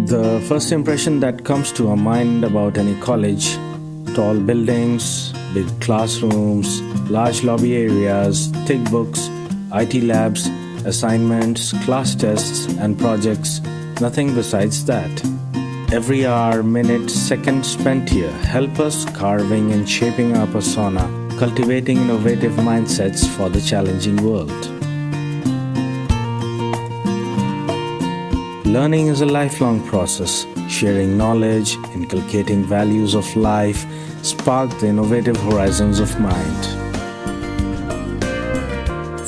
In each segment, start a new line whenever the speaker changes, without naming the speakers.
The first impression that comes to our mind about any college: tall buildings, big classrooms, large lobby areas, thick books, IT labs, assignments, class tests, and projects. Nothing besides that. Every hour, minute, second spent here help us carving and shaping our persona, cultivating innovative mindsets for the challenging world. Learning is a lifelong process. Sharing knowledge, inculcating values of life, spark the innovative horizons of mind.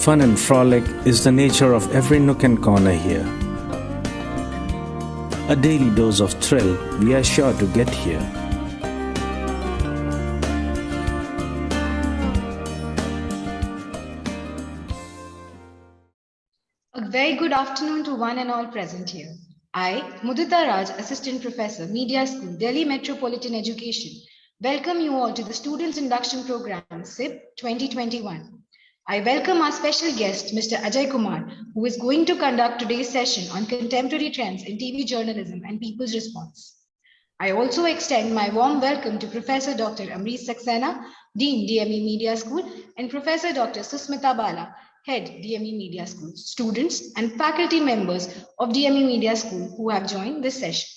Fun and frolic is the nature of every nook and corner here. A daily dose of thrill we are sure to get here.
A very good afternoon to one and all present here. I, Mudita Raj, Assistant Professor, Media School, Delhi Metropolitan Education, welcome you all to the Students Induction Program, SIP 2021. I welcome our special guest, Mr. Ajay Kumar, who is going to conduct today's session on contemporary trends in TV journalism and people's response. I also extend my warm welcome to Professor Dr. Amrish Saxena, Dean, DME Media School, and Professor Dr. Susmita Bala, Head, DME Media School, students and faculty members of DME Media School who have joined this session.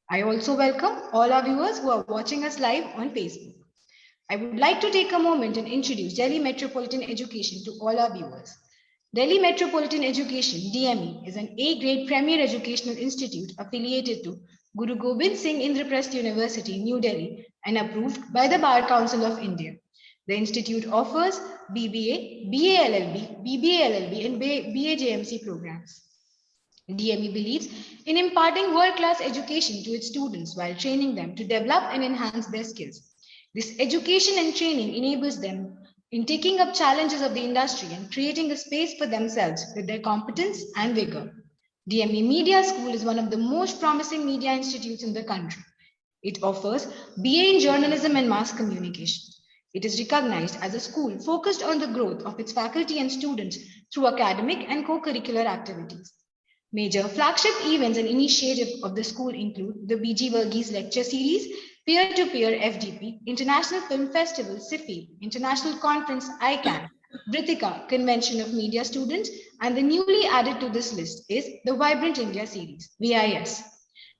I also welcome all our viewers who are watching us live on Facebook. I would like to take a moment and introduce Delhi Metropolitan Education to all our viewers. Delhi Metropolitan Education, DME, is an A-grade premier educational institute affiliated to Guru Gobind Singh Indraprasth University, New Delhi, and approved by the Bar Council of India. The institute offers BBA, BA LLB, BBA LLB, and BA JMC programs. DME believes in imparting world-class education to its students while training them to develop and enhance their skills. This education and training enables them in taking up challenges of the industry and creating a space for themselves with their competence and vigor. DME Media School is one of the most promising media institutes in the country. It offers BA in Journalism and Mass Communication. It is recognized as a school focused on the growth of its faculty and students through academic and co-curricular activities. Major flagship events and initiatives of the school include the BG Varghese Lecture Series, Peer-to-Peer FDP, International Film Festival, SIFI, International Conference, ICANN, Brithika, Convention of Media Students, and the newly added to this list is the Vibrant India Series, VIS.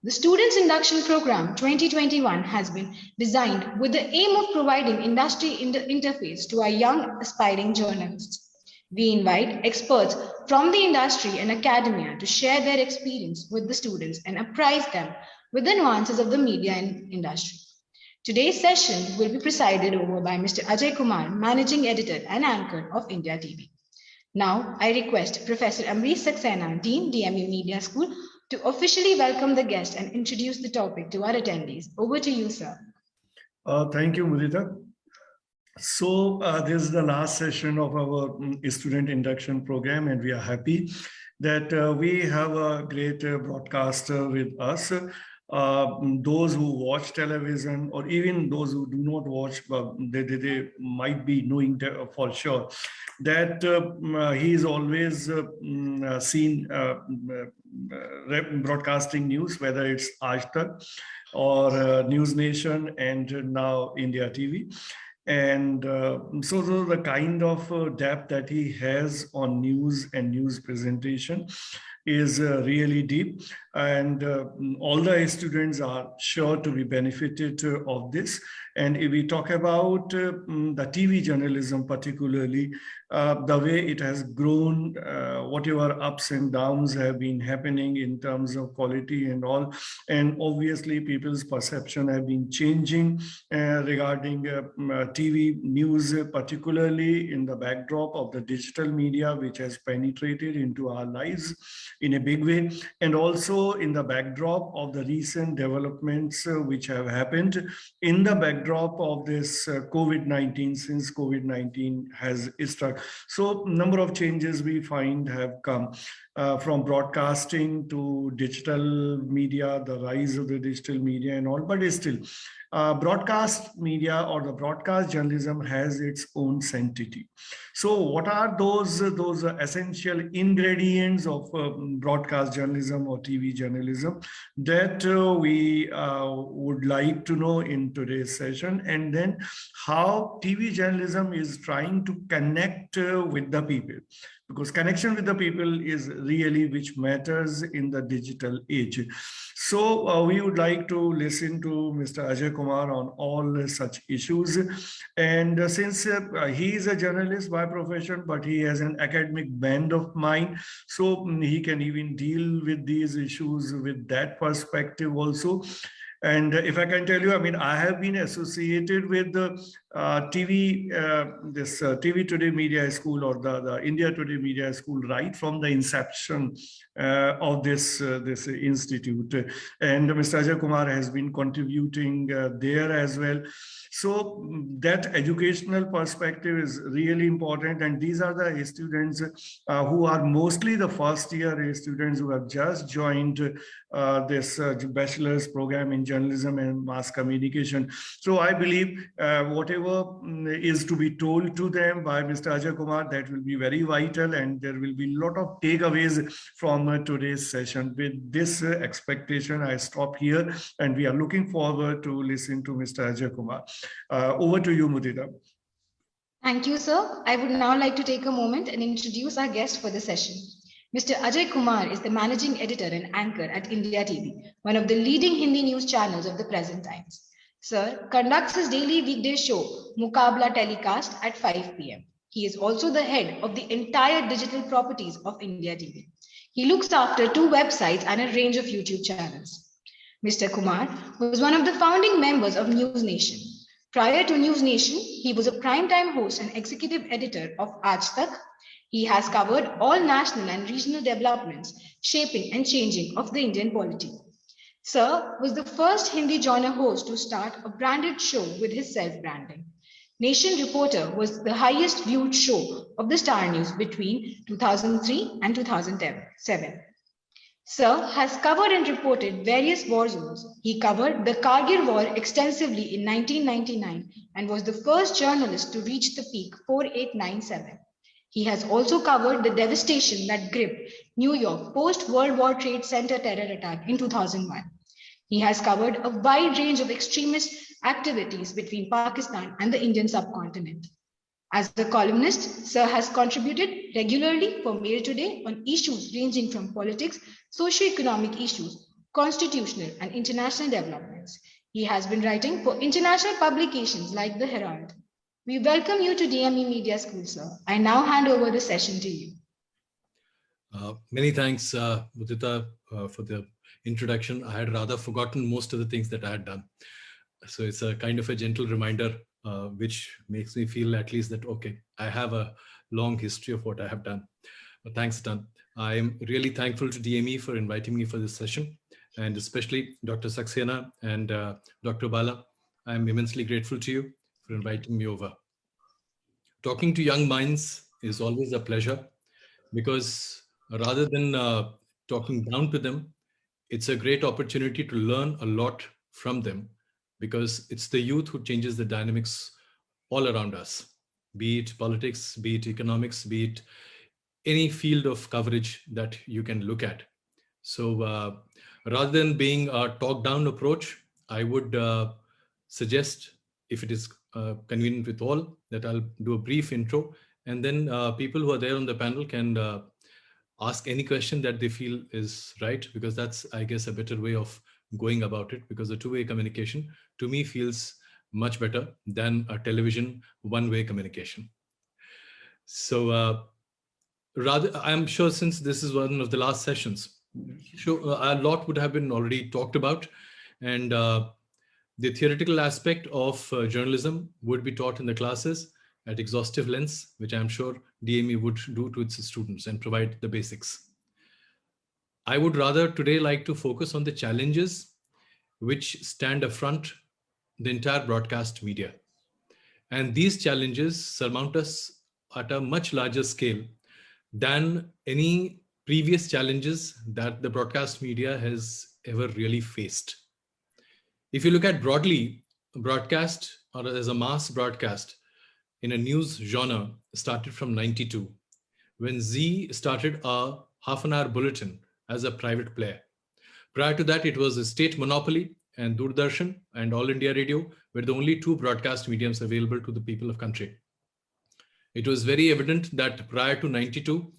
The Students Induction Program 2021 has been designed with the aim of providing industry interface to our young aspiring journalists. We invite experts from the industry and academia to share their experience with the students and apprise them with the nuances of the media industry. Today's session will be presided over by Mr. Ajay Kumar, Managing Editor and Anchor of India TV. Now, I request Professor Amrish Saxena, Dean, DME Media School, to officially welcome the guest and introduce the topic to our attendees. Over to you, sir.
Thank you, Mudita. So this is the last session of our student induction program, and we are happy that we have a great broadcaster with us. Those who watch television, or even those who do not watch, they might be knowing for sure that he is always seen broadcasting news, whether it's Aaj Tak or News Nation and now India TV. And so the kind of depth that he has on news and news presentation is really deep, and all the students are sure to be benefited of this. And if we talk about the TV journalism particularly, the way it has grown, whatever ups and downs have been happening in terms of quality and all, and obviously people's perception have been changing regarding TV news, particularly in the backdrop of the digital media, which has penetrated into our lives in a big way, and also in the backdrop of the recent developments which have happened in the backdrop of this COVID-19, since COVID-19 has struck. So number of changes we find have come from broadcasting to digital media, the rise of the digital media and all, but still broadcast media or the broadcast journalism has its own sanctity. So what are those essential ingredients of broadcast journalism or TV journalism that we would like to know in today's session, and then how TV journalism is trying to connect with the people, because connection with the people is really which matters in the digital age. So we would like to listen to Mr. Ajay Kumar on all such issues. And since he is a journalist by profession, but he has an academic bent of mind, so he can even deal with these issues with that perspective also. And if I can tell you, I mean, I have been associated with the TV Today Media School, or the India Today Media School, right from the inception of this institute. And Mr. Ajay Kumar has been contributing there as well. So that educational perspective is really important. And these are the students who are mostly the first year students who have just joined this bachelor's program in journalism and mass communication. So I believe whatever is to be told to them by Mr. Ajay Kumar, that will be very vital, and there will be a lot of takeaways from today's session. With this expectation, I stop here, and we are looking forward to listen to Mr. Ajay Kumar. Over to you, Mudita.
Thank you, sir. I would now like to take a moment and introduce our guest for the session. Mr. Ajay Kumar is the managing editor and anchor at India TV, one of the leading Hindi news channels of the present times. Sir conducts his daily weekday show, Muqabla telecast at 5 p.m. He is also the head of the entire digital properties of India TV. He looks after 2 websites and a range of YouTube channels. Mr. Kumar was one of the founding members of News Nation. Prior to News Nation, he was a primetime host and executive editor of Aaj Tak. He has covered all national and regional developments, shaping and changing of the Indian polity. Sir was the first Hindi genre host to start a branded show with his self-branding. Nation Reporter was the highest viewed show of the Star News between 2003 and 2007. Sir has covered and reported various war zones. He covered the Kargil War extensively in 1999 and was the first journalist to reach the peak 4897. He has also covered the devastation that gripped New York post-World War Trade Center terror attack in 2001. He has covered a wide range of extremist activities between Pakistan and the Indian subcontinent. As a columnist, Sir has contributed regularly for Mail Today on issues ranging from politics, socio-economic issues, constitutional and international developments. He has been writing for international publications like the Herald. We welcome you to DME Media School, sir. I now hand over the session to you.
Many thanks, Mudita, for the introduction. I had rather forgotten most of the things that I had done. So it's a kind of a gentle reminder, which makes me feel at least that, okay, I have a long history of what I have done. But thanks, Dan. I am really thankful to DME for inviting me for this session, and especially Dr. Saxena and Dr. Bala. I'm immensely grateful to you for inviting me over. Talking to young minds is always a pleasure, because rather than talking down to them, it's a great opportunity to learn a lot from them, because it's the youth who changes the dynamics all around us, be it politics, be it economics, be it any field of coverage that you can look at. So rather than being a talk-down approach, I would suggest, if it is convenient with all, that I'll do a brief intro, and then people who are there on the panel can ask any question that they feel is right, because that's, I guess, a better way of going about it, because the two-way communication to me feels much better than a television one-way communication. So rather, I'm sure since this is one of the last sessions, sure, a lot would have been already talked about, and the theoretical aspect of journalism would be taught in the classes at exhaustive lengths, which I'm sure DME would do to its students and provide the basics. I would rather today like to focus on the challenges which stand affront the entire broadcast media. And these challenges surmount us at a much larger scale than any previous challenges that the broadcast media has ever really faced. If you look at broadly, broadcast, or as a mass broadcast in a news genre, started from 92, when Zee started a half-an-hour bulletin as a private player. Prior to that, it was a state monopoly, and Doordarshan and All India Radio were the only two broadcast mediums available to the people of country. It was very evident that prior to 92,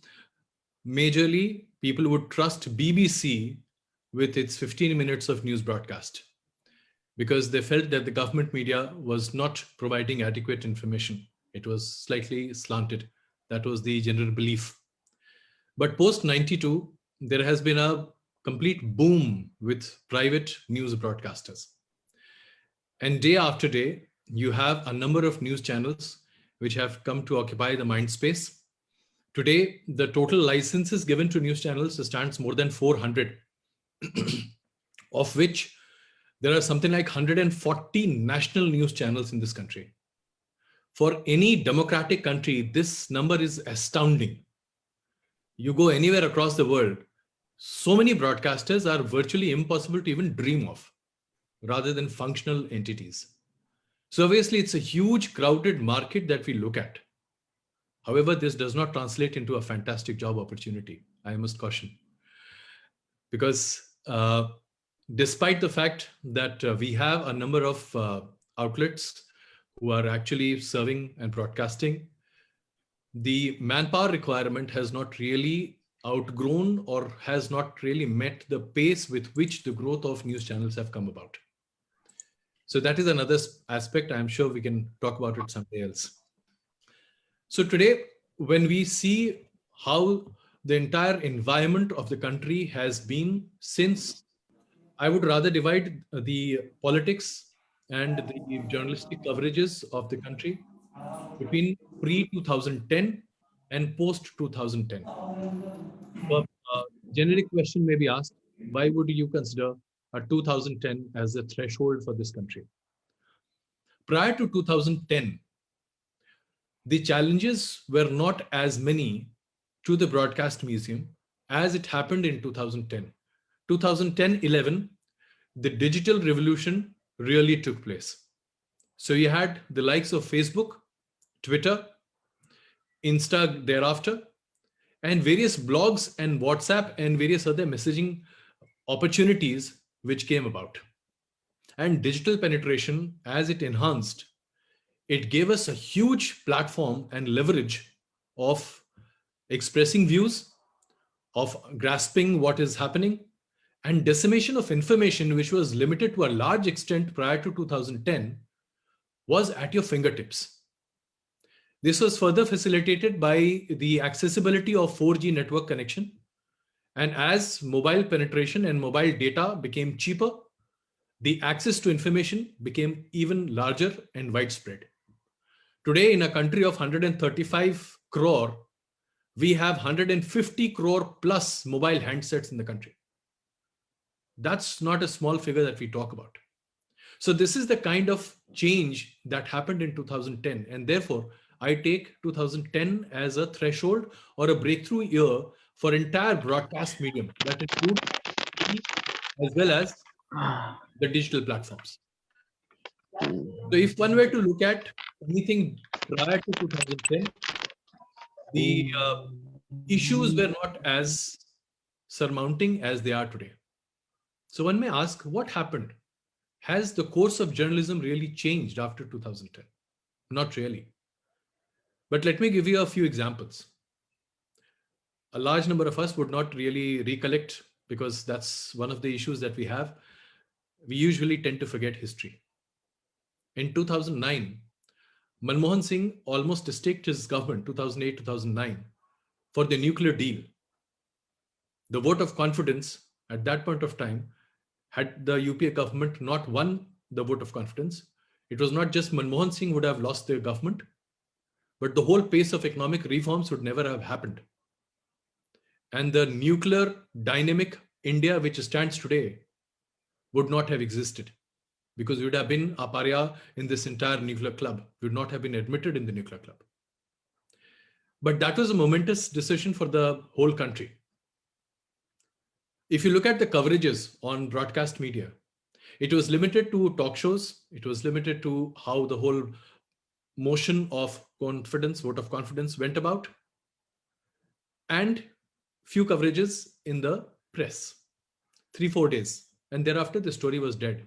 majorly people would trust BBC with its 15 minutes of news broadcast because they felt that the government media was not providing adequate information. It was slightly slanted. That was the general belief. But post 92, there has been a complete boom with private news broadcasters. And day after day, you have a number of news channels which have come to occupy the mind space. Today, the total licenses given to news channels stands more than 400, of which there are something like 140 national news channels in this country. For any democratic country, this number is astounding. You go anywhere across the world, so many broadcasters are virtually impossible to even dream of, rather than functional entities. So obviously, it's a huge crowded market that we look at. However, this does not translate into a fantastic job opportunity, I must caution. Because despite the fact that we have a number of outlets who are actually serving and broadcasting, the manpower requirement has not really outgrown or has not really met the pace with which the growth of news channels have come about. So that is another aspect. I'm sure we can talk about it someday else. So today, when we see how the entire environment of the country has been since, I would rather divide the politics and the journalistic coverages of the country between pre-2010 and post-2010. So, generic question may be asked, why would you consider a 2010 as a threshold for this country? Prior to 2010, the challenges were not as many to the broadcast medium as it happened in 2010. 2010-11, the digital revolution really took place. So you had the likes of Facebook, Twitter, Insta thereafter, and various blogs and WhatsApp and various other messaging opportunities which came about. And digital penetration, as it enhanced, it gave us a huge platform and leverage of expressing views, of grasping what is happening, and dissemination of information, which was limited to a large extent prior to 2010, was at your fingertips. This was further facilitated by the accessibility of 4G network connection. And as mobile penetration and mobile data became cheaper, the access to information became even larger and widespread. Today, in a country of 135 crore, we have 150 crore plus mobile handsets in the country. That's not a small figure that we talk about. So this is the kind of change that happened in 2010. And therefore, I take 2010 as a threshold or a breakthrough year for entire broadcast medium that includes TV as well as the digital platforms. So if one were to look at anything prior to 2010, the issues were not as surmounting as they are today. So one may ask, what happened? Has the course of journalism really changed after 2010? Not really. But let me give you a few examples. A large number of us would not really recollect because that's one of the issues that we have. We usually tend to forget history. In 2009, Manmohan Singh almost staked his government, 2008-2009, for the nuclear deal. The vote of confidence at that point of time, had the UPA government not won the vote of confidence, it was not just Manmohan Singh would have lost the government, but the whole pace of economic reforms would never have happened. And the nuclear dynamic India, which stands today, would not have existed because we would have been a pariah in this entire nuclear club. We would not have been admitted in the nuclear club. But that was a momentous decision for the whole country. If you look at the coverages on broadcast media, it was limited to talk shows. It was limited to how the whole motion of confidence, vote of confidence went about. And few coverages in the press, 3-4 days, and thereafter the story was dead.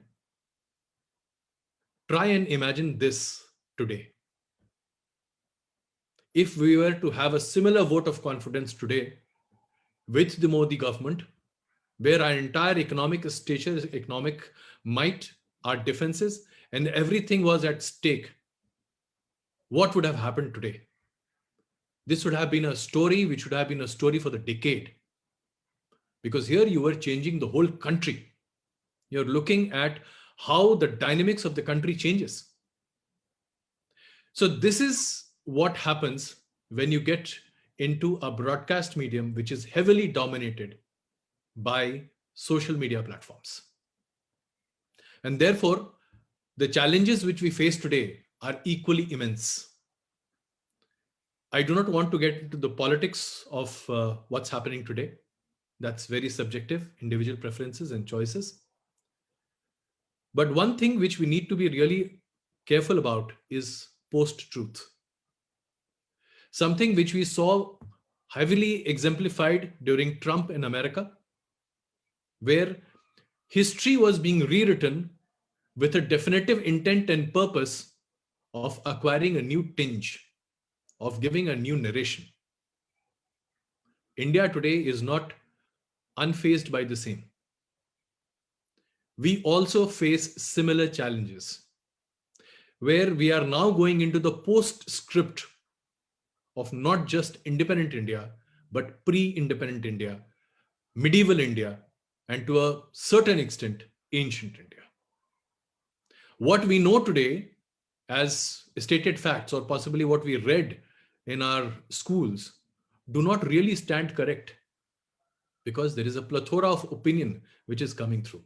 Try and imagine this today. If we were to have a similar vote of confidence today with the Modi government, where our entire economic stature, economic might, our defenses, and everything was at stake, what would have happened today? This would have been a story which would have been a story for the decade. Because here you were changing the whole country. You're looking at how the dynamics of the country changes. So this is what happens when you get into a broadcast medium which is heavily dominated by social media platforms. And therefore, the challenges which we face today are equally immense. I do not want to get into the politics of what's happening today. That's very subjective, individual preferences and choices. But one thing which we need to be really careful about is post-truth. Something which we saw heavily exemplified during Trump in America, where history was being rewritten with a definitive intent and purpose of acquiring a new tinge, of giving a new narration. India today is not unfazed by the same. We also face similar challenges, where we are now going into the postscript of not just independent India, but pre-independent India, medieval India, and to a certain extent, ancient India. What we know today as stated facts, or possibly what we read in our schools, do not really stand correct, because there is a plethora of opinion which is coming through.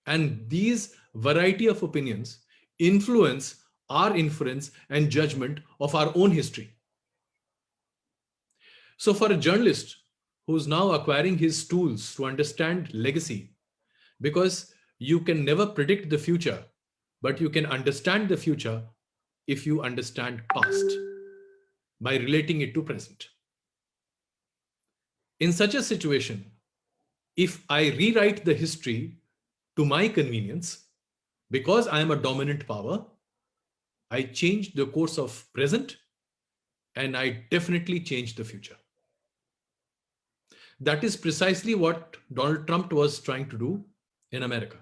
And these variety of opinions influence our inference and judgment of our own history. So for a journalist who's now acquiring his tools to understand legacy, because you can never predict the future, but you can understand the future if you understand past by relating it to present. In such a situation, if I rewrite the history to my convenience, because I am a dominant power, I change the course of present and I definitely change the future. That is precisely what Donald Trump was trying to do in America.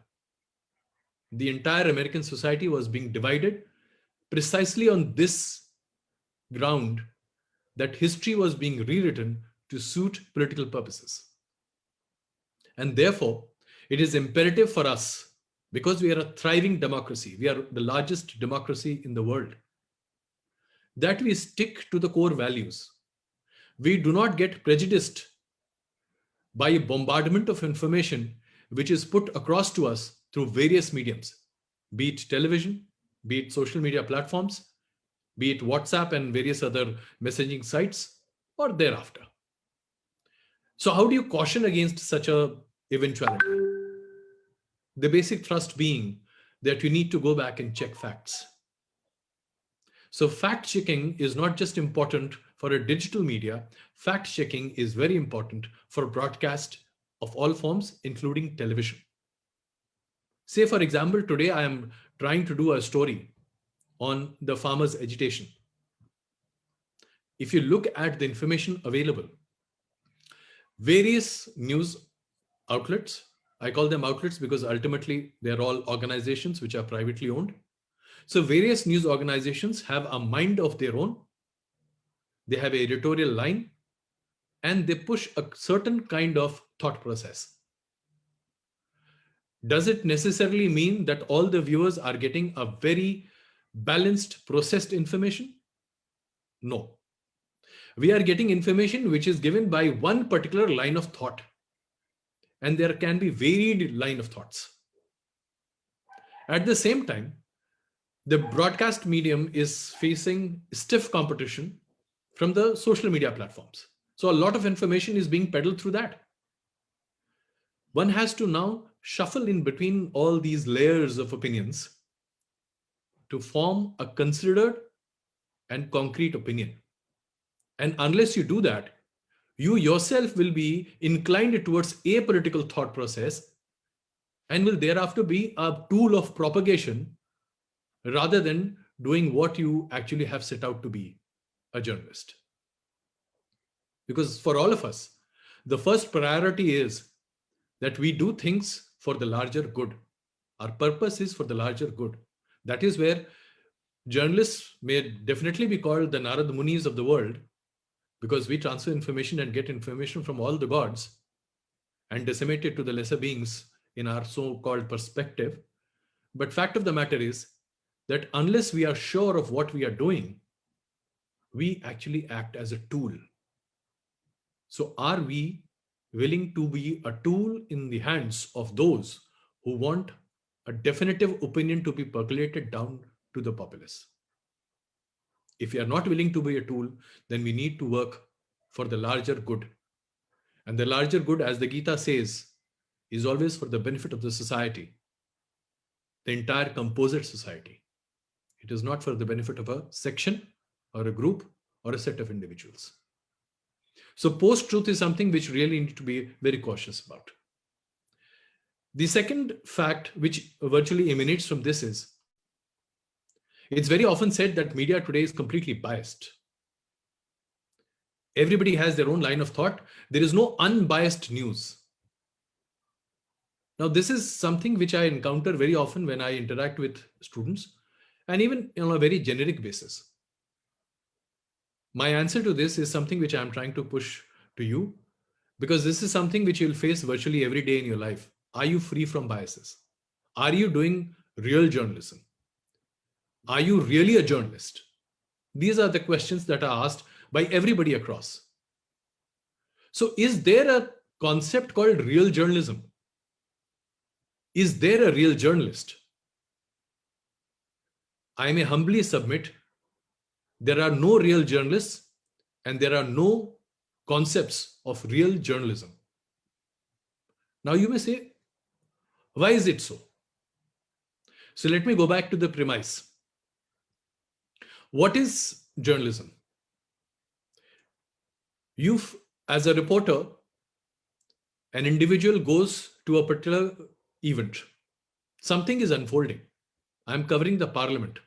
The entire American society was being divided precisely on this ground, that history was being rewritten to suit political purposes. And therefore, it is imperative for us, because we are a thriving democracy, we are the largest democracy in the world, that we stick to the core values. We do not get prejudiced by a bombardment of information which is put across to us through various mediums, be it television, be it social media platforms, be it WhatsApp and various other messaging sites, or thereafter. So how do you caution against such a eventuality? The basic thrust being that you need to go back and check facts. So fact checking is not just important for a digital media, fact checking is very important for broadcast of all forms, including television. Say, for example, today I am trying to do a story on the farmers' agitation. If you look at the information available, various news outlets, I call them outlets because ultimately they're all organizations which are privately owned. So various news organizations have a mind of their own. They have an editorial line and they push a certain kind of thought process. Does it necessarily mean that all the viewers are getting a very balanced, processed information? No. We are getting information which is given by one particular line of thought. And there can be varied line of thoughts. At the same time, the broadcast medium is facing stiff competition from the social media platforms. So a lot of information is being peddled through that. One has to now shuffle in between all these layers of opinions to form a considered and concrete opinion. And unless you do that, you yourself will be inclined towards a political thought process and will thereafter be a tool of propagation rather than doing what you actually have set out to be, a journalist. Because for all of us, the first priority is that we do things for the larger good. Our purpose is for the larger good. That is where journalists may definitely be called the Narad Munis of the world, because we transfer information and get information from all the gods and disseminate it to the lesser beings in our so-called perspective. But fact of the matter is that unless we are sure of what we are doing, we actually act as a tool. So are we willing to be a tool in the hands of those who want a definitive opinion to be percolated down to the populace? If we are not willing to be a tool, then we need to work for the larger good. And the larger good, as the Gita says, is always for the benefit of the society, the entire composite society. It is not for the benefit of a section or a group or a set of individuals. So post-truth is something which really need to be very cautious about. The second fact which virtually emanates from this is, it's very often said that media today is completely biased. Everybody has their own line of thought. There is no unbiased news. Now, this is something which I encounter very often when I interact with students, and even on a very generic basis. My answer to this is something which I'm trying to push to you, because this is something which you'll face virtually every day in your life. Are you free from biases? Are you doing real journalism? Are you really a journalist? These are the questions that are asked by everybody across. So is there a concept called real journalism? Is there a real journalist? I may humbly submit, there are no real journalists and there are no concepts of real journalism. Now you may say, why is it so? So let me go back to the premise. What is journalism? As a reporter, an individual goes to a particular event. Something is unfolding. I'm covering the parliament.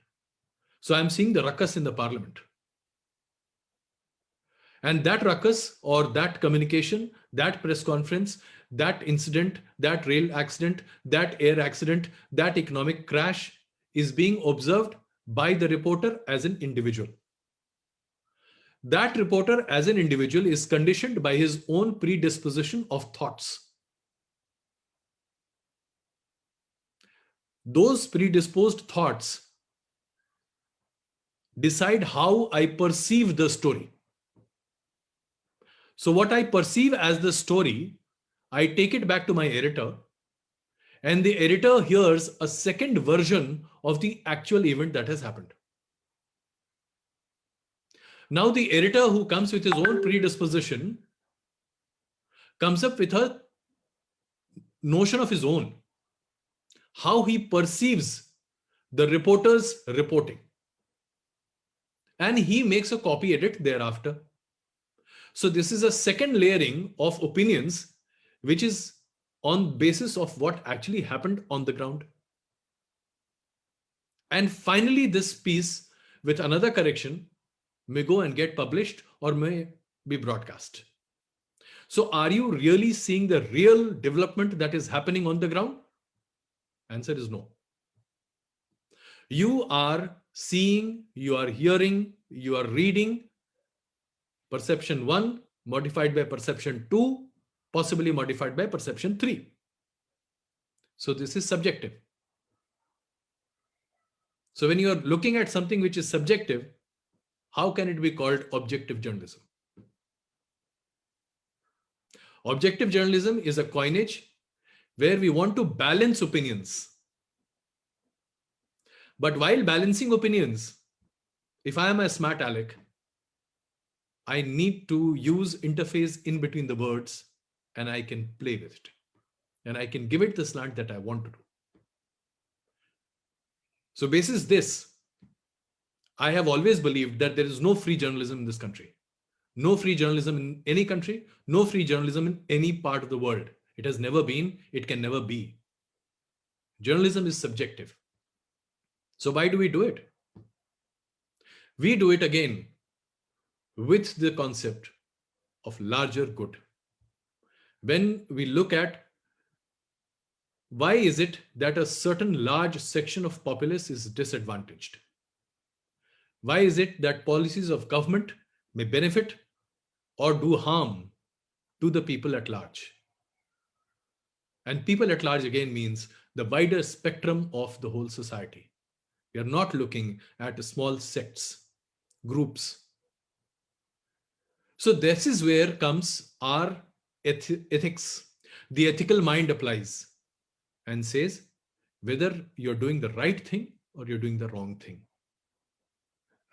So I'm seeing the ruckus in the parliament. And that ruckus or that communication, that press conference, that incident, that rail accident, that air accident, that economic crash is being observed by the reporter as an individual. That reporter as an individual is conditioned by his own predisposition of thoughts. Those predisposed thoughts decide how I perceive the story. So what I perceive as the story, I take it back to my editor, and the editor hears a second version of the actual event that has happened. Now the editor, who comes with his own predisposition, comes up with a notion of his own, how he perceives the reporter's reporting. And he makes a copy edit thereafter. So this is a second layering of opinions, which is on basis of what actually happened on the ground. And finally, this piece with another correction may go and get published or may be broadcast. So are you really seeing the real development that is happening on the ground? Answer is no. You are seeing, you are hearing, you are reading perception 1 modified by perception 2, possibly modified by perception 3. So this is subjective. So when you are looking at something which is subjective, how can it be called objective journalism? Objective journalism is a coinage where we want to balance opinions. But while balancing opinions, if I am a smart aleck, I need to use interface in between the words, and I can play with it. And I can give it the slant that I want to do. So basis this, I have always believed that there is no free journalism in this country. No free journalism in any country, no free journalism in any part of the world. It has never been, it can never be. Journalism is subjective. So why do we do it? We do it again with the concept of larger good. When we look at why is it that a certain large section of populace is disadvantaged? Why is it that policies of government may benefit or do harm to the people at large? And people at large again means the wider spectrum of the whole society. We are not looking at small sects, groups. So this is where comes our ethics. The ethical mind applies and says whether you're doing the right thing or you're doing the wrong thing.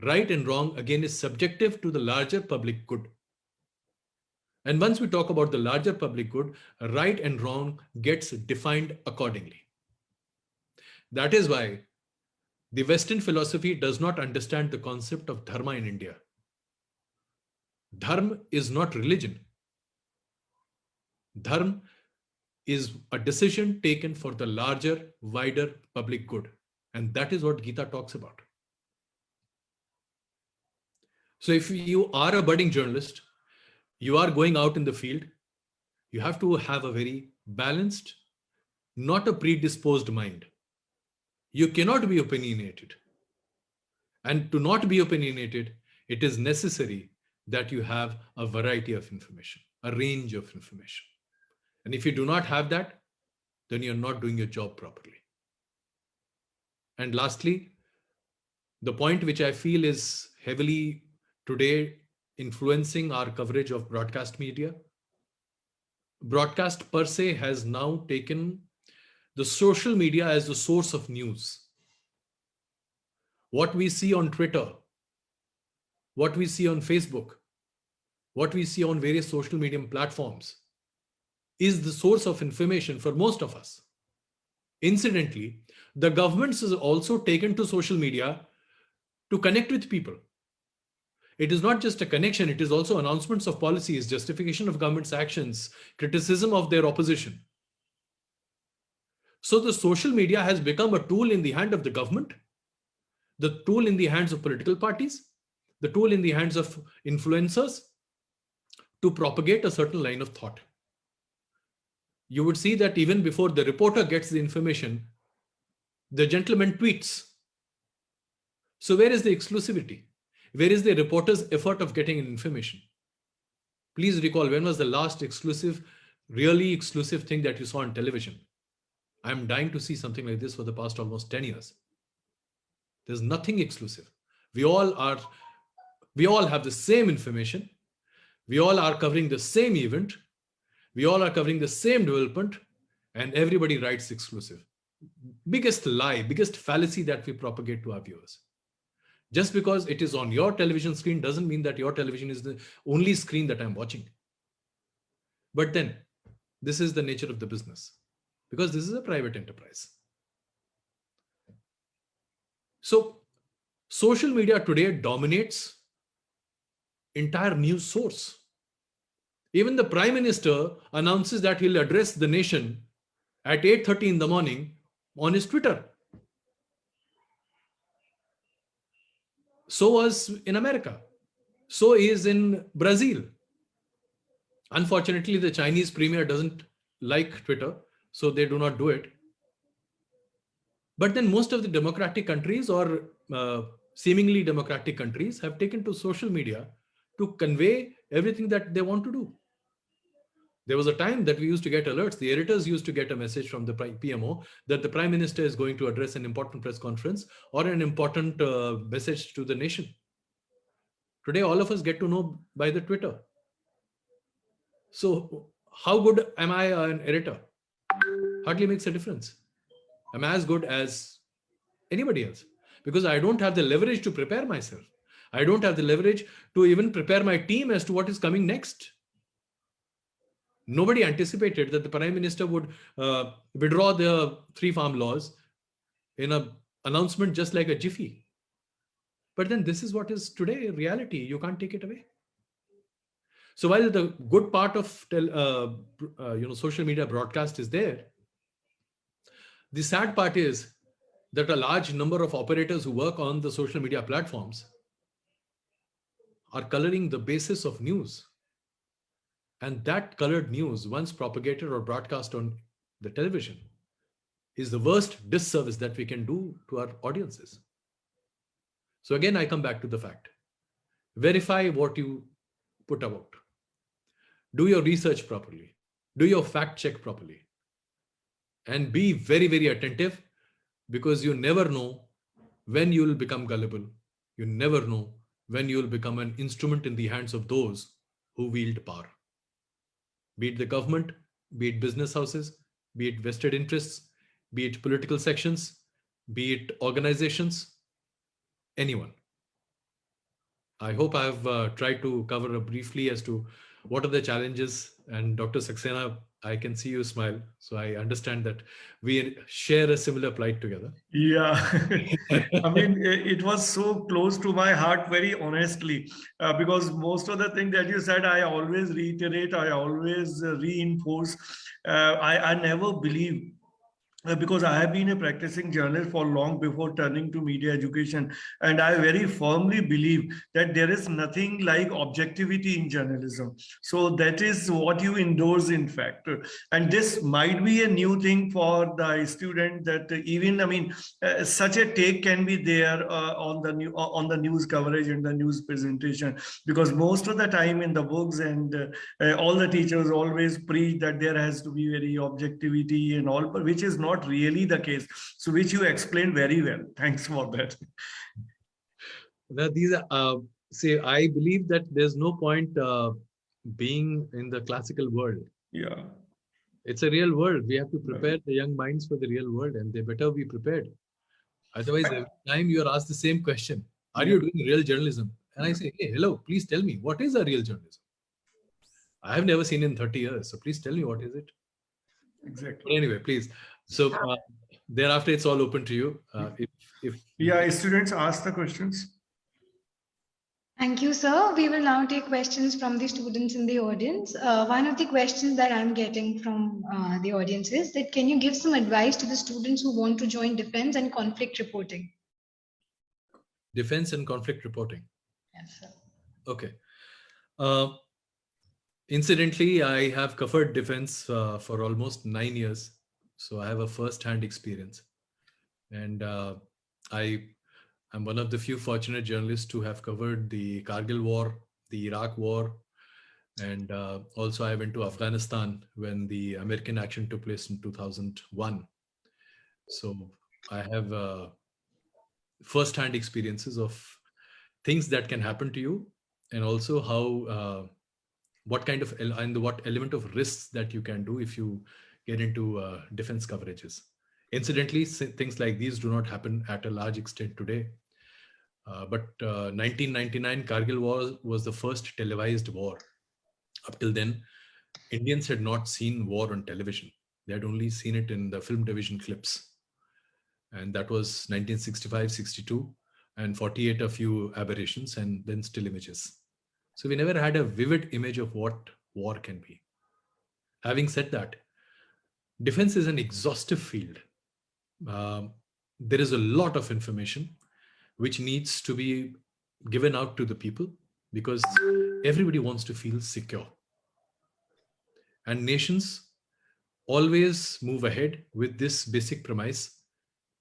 Right and wrong again is subjective to the larger public good. And once we talk about the larger public good, right and wrong gets defined accordingly. That is why the Western philosophy does not understand the concept of dharma in India. Dharma is not religion. Dharma is a decision taken for the larger, wider public good. And that is what Gita talks about. So if you are a budding journalist, you are going out in the field, you have to have a very balanced, not a predisposed mind. You cannot be opinionated. And to not be opinionated, it is necessary that you have a variety of information, a range of information. And if you do not have that, then you're not doing your job properly. And lastly, the point which I feel is heavily today influencing our coverage of broadcast media. Broadcast per se has now taken the social media as the source of news. What we see on Twitter, what we see on Facebook, what we see on various social media platforms is the source of information for most of us. Incidentally, the governments has also taken to social media to connect with people. It is not just a connection, it is also announcements of policies, justification of government's actions, criticism of their opposition. So the social media has become a tool in the hand of the government, the tool in the hands of political parties, the tool in the hands of influencers to propagate a certain line of thought. You would see that even before the reporter gets the information, the gentleman tweets. So where is the exclusivity? Where is the reporter's effort of getting information? Please recall, when was the last exclusive, really exclusive thing that you saw on television? I'm dying to see something like this for the past almost 10 years. There's nothing exclusive. We all have the same information. We all are covering the same event. We all are covering the same development, and everybody writes exclusive. Biggest lie, biggest fallacy that we propagate to our viewers. Just because it is on your television screen doesn't mean that your television is the only screen that I'm watching. But then, this is the nature of the business, because this is a private enterprise. So, social media today dominates entire news source. Even the Prime Minister announces that he'll address the nation at 8:30 in the morning on his Twitter. So was in America. So is in Brazil. Unfortunately, the Chinese premier doesn't like Twitter, so they do not do it. But then most of the democratic countries or seemingly democratic countries have taken to social media to convey everything that they want to do. There was a time that we used to get alerts. The editors used to get a message from the PMO that the Prime Minister is going to address an important press conference or an important message to the nation. Today, all of us get to know by the Twitter. So how good am I an editor? Hardly makes a difference. I'm as good as anybody else because I don't have the leverage to prepare myself. I don't have the leverage to even prepare my team as to what is coming next. Nobody anticipated that the Prime Minister would withdraw the 3 farm laws in an announcement just like a jiffy. But then this is what is today reality. You can't take it away. So while the good part of social media broadcast is there, the sad part is that a large number of operators who work on the social media platforms are coloring the basis of news. And that colored news, once propagated or broadcast on the television, is the worst disservice that we can do to our audiences. So again, I come back to the fact. Verify what you put out. Do your research properly. Do your fact check properly. And be very, very attentive, because you never know when you will become gullible. You never know when you will become an instrument in the hands of those who wield power. Be it the government, be it business houses, be it vested interests, be it political sections, be it organizations, anyone. I hope I've tried to cover briefly as to what are the challenges. And Dr. Saxena, I can see you smile. So I understand that we share a similar plight together.
Yeah, I mean, it was so close to my heart, very honestly, because most of the things that you said, I always reiterate, I always reinforce. I never believe. Because I have been a practicing journalist for long before turning to media education. And I very firmly believe that there is nothing like objectivity in journalism. So that is what you endorse, in fact. And this might be a new thing for the student, that even, I mean, such a take can be there on the news coverage and the news presentation, because most of the time in the books and all the teachers always preach that there has to be very objectivity and all, but which is not really the case. So which you explained very well. Thanks for that.
Now, these are, I believe that there's no point being in the classical world.
Yeah.
It's a real world. We have to prepare the young minds for the real world, and they better be prepared. Otherwise, every time you are asked the same question, are you doing real journalism? And I say, hey, hello, please tell me, what is a real journalism? I have never seen in 30 years. So please tell me, what is it?
Exactly.
But anyway, please. So thereafter, it's all open to you. If
students ask the questions.
Thank you, sir. We will now take questions from the students in the audience. One of the questions that I'm getting from the audience is that, can you give some advice to the students who want to join defense and conflict reporting?
Defense and conflict reporting.
Yes, sir.
Okay. Incidentally, I have covered defense for almost 9 years. So I have a first-hand experience. And I'm one of the few fortunate journalists to have covered the Kargil War, the Iraq War, and also I went to Afghanistan when the American action took place in 2001. So I have first-hand experiences of things that can happen to you, and also how, what kind of, and what element of risks that you can do if you get into defense coverages. Incidentally, things like these do not happen at a large extent today. But 1999 Kargil War was the first televised war. Up till then, Indians had not seen war on television. They had only seen it in the film division clips. And that was 1965-62, and 48 a few aberrations, and then still images. So we never had a vivid image of what war can be. Having said that, defense is an exhaustive field. There is a lot of information which needs to be given out to the people, because everybody wants to feel secure. And nations always move ahead with this basic premise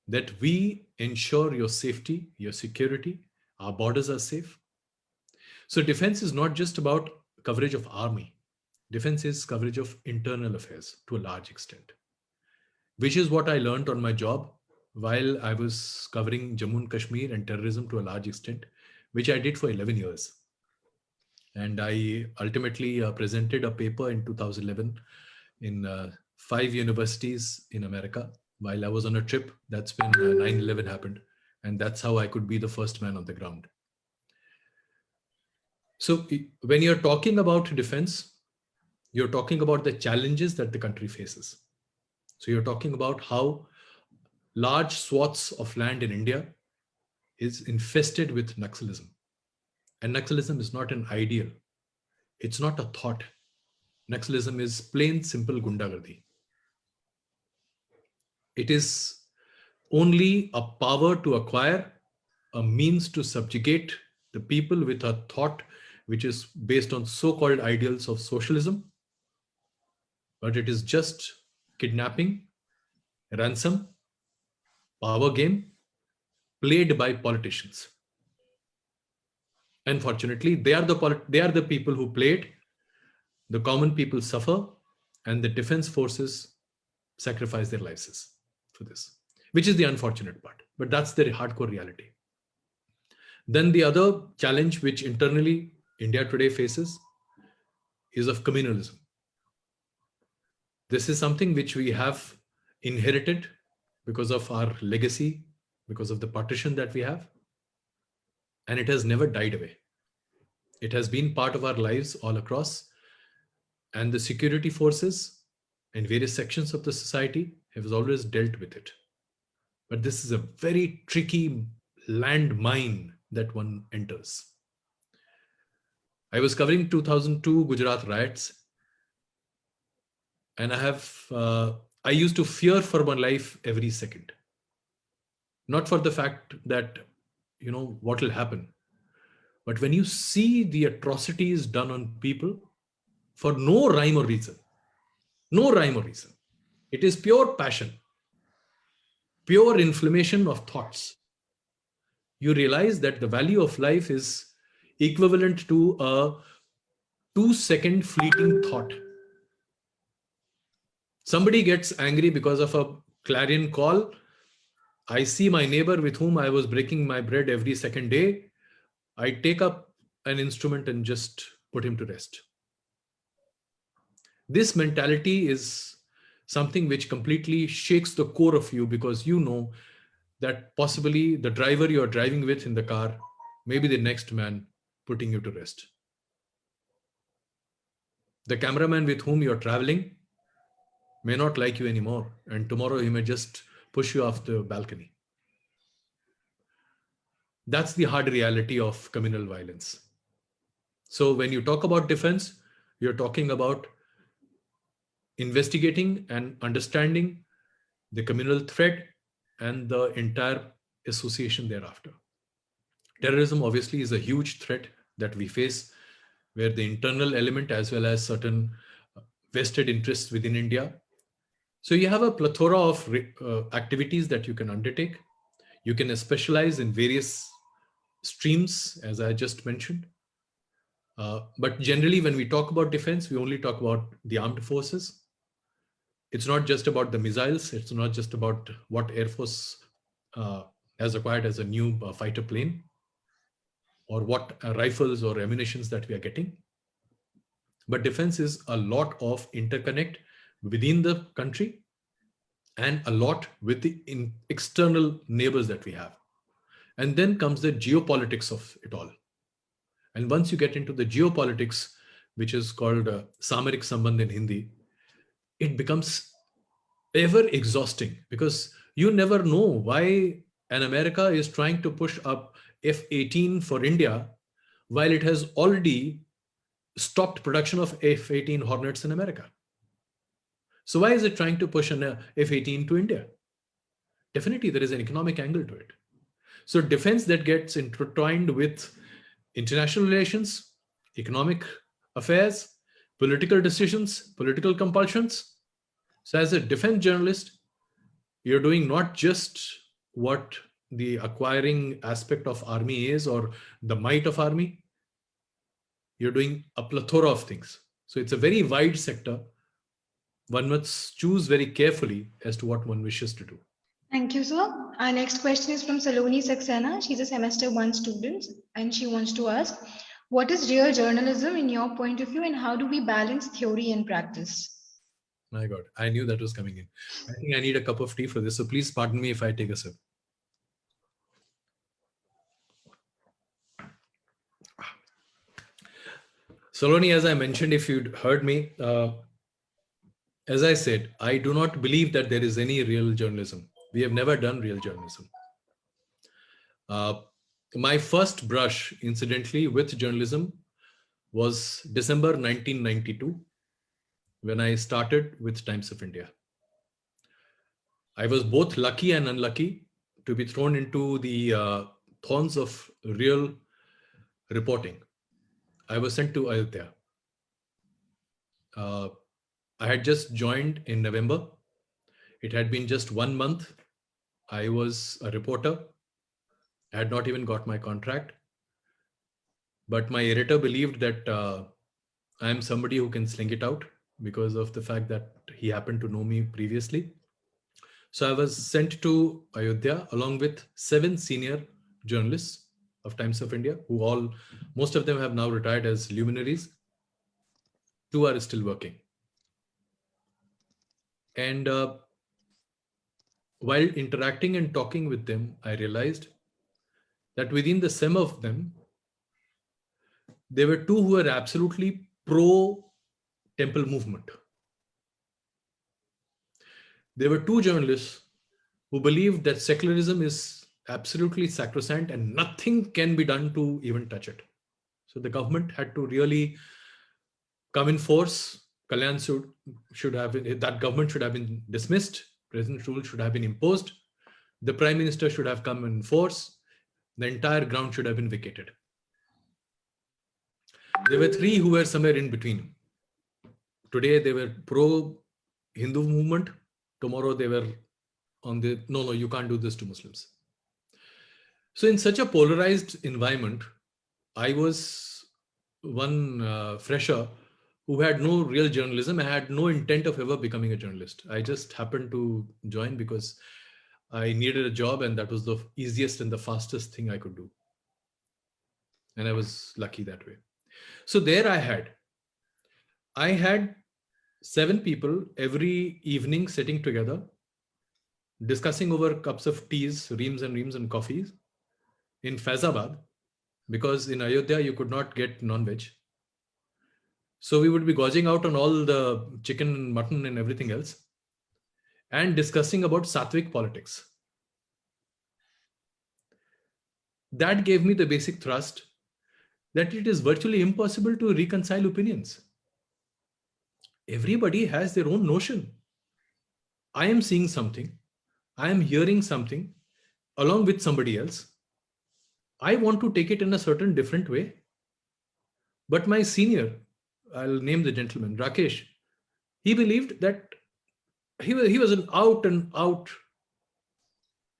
that we ensure your safety, your security, our borders are safe. So defense is not just about coverage of army. Defense is coverage of internal affairs to a large extent, which is what I learned on my job while I was covering Jammu and Kashmir and terrorism to a large extent, which I did for 11 years. And I ultimately presented a paper in 2011 in 5 universities in America while I was on a trip. That's when 9/11 happened. And that's how I could be the first man on the ground. So when you're talking about defense, you're talking about the challenges that the country faces. So you're talking about how large swaths of land in India is infested with Naxalism. And Naxalism is not an ideal. It's not a thought. Naxalism is plain, simple gundagardi. It is only a power to acquire, a means to subjugate the people with a thought which is based on so-called ideals of socialism. But it is just kidnapping, ransom, power game played by politicians. Unfortunately, they are the people who play it. The common people suffer, and the defense forces sacrifice their lives for this, which is the unfortunate part. But that's the hardcore reality. Then the other challenge which internally India today faces is of communalism. This is something which we have inherited because of our legacy, because of the partition that we have, and it has never died away. It has been part of our lives all across, and the security forces and various sections of the society have always dealt with it. But this is a very tricky landmine that one enters. I was covering 2002 Gujarat riots, and I used to fear for my life every second. Not for the fact that, what will happen, but when you see the atrocities done on people for no rhyme or reason, it is pure passion, pure inflammation of thoughts. You realize that the value of life is equivalent to a 2-second fleeting thought. Somebody gets angry because of a clarion call. I see my neighbor with whom I was breaking my bread every second day. I take up an instrument and just put him to rest. This mentality is something which completely shakes the core of you, because you know that possibly the driver you are driving with in the car may be the next man putting you to rest. The cameraman with whom you are traveling may not like you anymore, and tomorrow he may just push you off the balcony. That's the hard reality of communal violence. So when you talk about defense, you're talking about investigating and understanding the communal threat and the entire association thereafter. Terrorism obviously is a huge threat that we face, where the internal element as well as certain vested interests within India. So you have a plethora of activities that you can undertake. You can specialize in various streams, as I just mentioned. But generally, when we talk about defense, we only talk about the armed forces. It's not just about the missiles. It's not just about what Air Force has acquired as a new fighter plane, or what rifles or ammunitions that we are getting. But defense is a lot of interconnect within the country and a lot with the external neighbors that we have. And then comes the geopolitics of it all. And once you get into the geopolitics, which is called Samarik Sambandh in Hindi, it becomes ever exhausting, because you never know why an America is trying to push up F-18 for India while it has already stopped production of F-18 Hornets in America. So why is it trying to push an F-18 to India? Definitely there is an economic angle to it. So defense that gets intertwined with international relations, economic affairs, political decisions, political compulsions. So as a defense journalist, you're doing not just what the acquiring aspect of army is or the might of army. You're doing a plethora of things. So it's a very wide sector. One must choose very carefully as to what one wishes to do.
Thank you, sir. Our next question is from Saloni Saxena. She's a semester 1 student, and she wants to ask, what is real journalism in your point of view, and how do we balance theory and practice?
My God, I knew that was coming in. I think I need a cup of tea for this, so please pardon me if I take a sip. Saloni, as I mentioned, if you'd heard me, as I said, I do not believe that there is any real journalism. We have never done real journalism. My first brush, incidentally, with journalism was December 1992, when I started with Times of India. I was both lucky and unlucky to be thrown into the thorns of real reporting. I was sent to Ayodhya. I had just joined in November. It had been just 1 month. I was a reporter. I had not even got my contract. But my editor believed that I am somebody who can sling it out because of the fact that he happened to know me previously. So I was sent to Ayodhya along with 7 senior journalists of Times of India, who most of them have now retired as luminaries. 2 are still working. And while interacting and talking with them, I realized that within the sum of them, there were 2 who were absolutely pro-temple movement. There were 2 journalists who believed that secularism is absolutely sacrosanct and nothing can be done to even touch it. So the government had to really come in force. Kalyan that government should have been dismissed. President rule should have been imposed. The Prime Minister should have come in force. The entire ground should have been vacated. There were 3 who were somewhere in between. Today they were pro-Hindu movement. Tomorrow they were on the, no, you can't do this to Muslims. So in such a polarized environment, I was one fresher who had no real journalism. I had no intent of ever becoming a journalist. I just happened to join because I needed a job, and that was the easiest and the fastest thing I could do. And I was lucky that way. So there I had 7 people every evening sitting together, discussing over cups of teas, reams and coffees in Faizabad, because in Ayodhya you could not get non-veg. So we would be gouging out on all the chicken, mutton and everything else and discussing about Sattvic politics. That gave me the basic thrust that it is virtually impossible to reconcile opinions. Everybody has their own notion. I am seeing something. I am hearing something along with somebody else. I want to take it in a certain different way. But my senior, I'll name the gentleman, Rakesh, he believed that he was an out and out.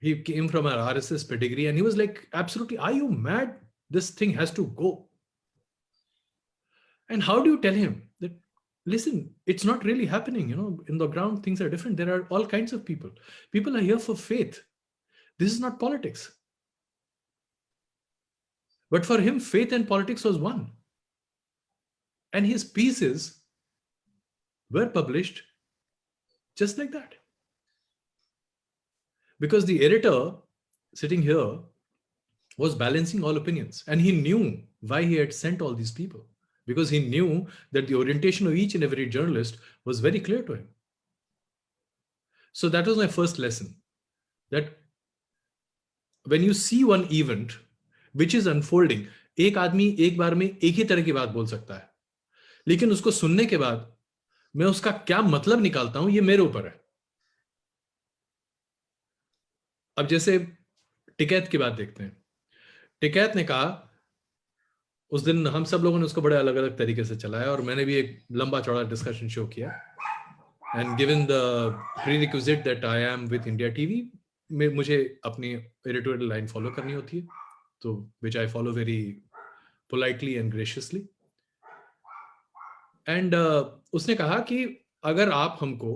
He came from an RSS pedigree and he was like, absolutely, are you mad? This thing has to go. And how do you tell him that, listen, it's not really happening, in the ground, things are different. There are all kinds of people. People are here for faith. This is not politics. But for him, faith and politics was one. And his pieces were published just like that. Because the editor sitting here was balancing all opinions. And he knew why he had sent all these people. Because he knew that the orientation of each and every journalist was very clear to him. So that was my first lesson. That when you see one event which is unfolding, एक आदमी एक बार में एक ही तरह की बात बोल सकता है, लेकिन उसको सुनने के बाद मैं उसका क्या मतलब निकालता हूं, ये मेरे ऊपर है. अब जैसे टिकैत की बात देखते हैं. टिकैत ने कहा, उस दिन हम सब लोगों ने उसको बड़े अलग अलग तरीके से चलाया और मैंने भी एक लंबा चौड़ा डिस्कशन शो किया. And given the prerequisite that I am with India TV, मुझे अपनी एडिटोरियल लाइन फॉलो करनी होती है, तो which I follow very politely and graciously. And उसने कहा कि अगर आप हमको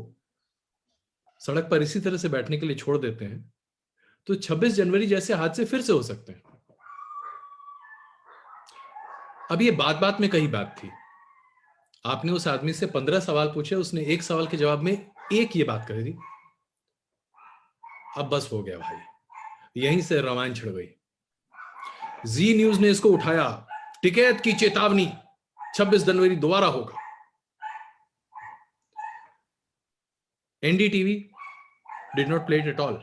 सड़क पर इसी तरह से बैठने के लिए छोड़ देते हैं तो 26 जनवरी जैसे हादसे फिर से हो सकते हैं. अब ये बात में कही बात थी. आपने उस आदमी से 15 सवाल पूछे, उसने एक सवाल के जवाब में एक ये बात कही थी. अब बस हो गया भाई, यहीं से रामायण छिड़ गई. जी न्यूज ने इसको उठाया, टिकैत की चेतावनी, 26 जनवरी दोबारा होगा. NDTV did not play it at all.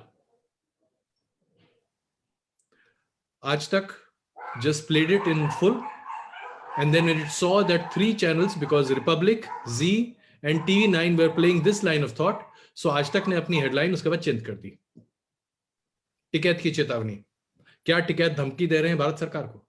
आज तक just played it in full And then when it saw that 3 channels, because Republic, Z and TV9 were playing this line of thought, so आज तक ने अपनी headline उसके बाद change कर दी, टिकैत की चेतावनी। क्या टिकैत धमकी दे रहे हैं भारत सरकार को?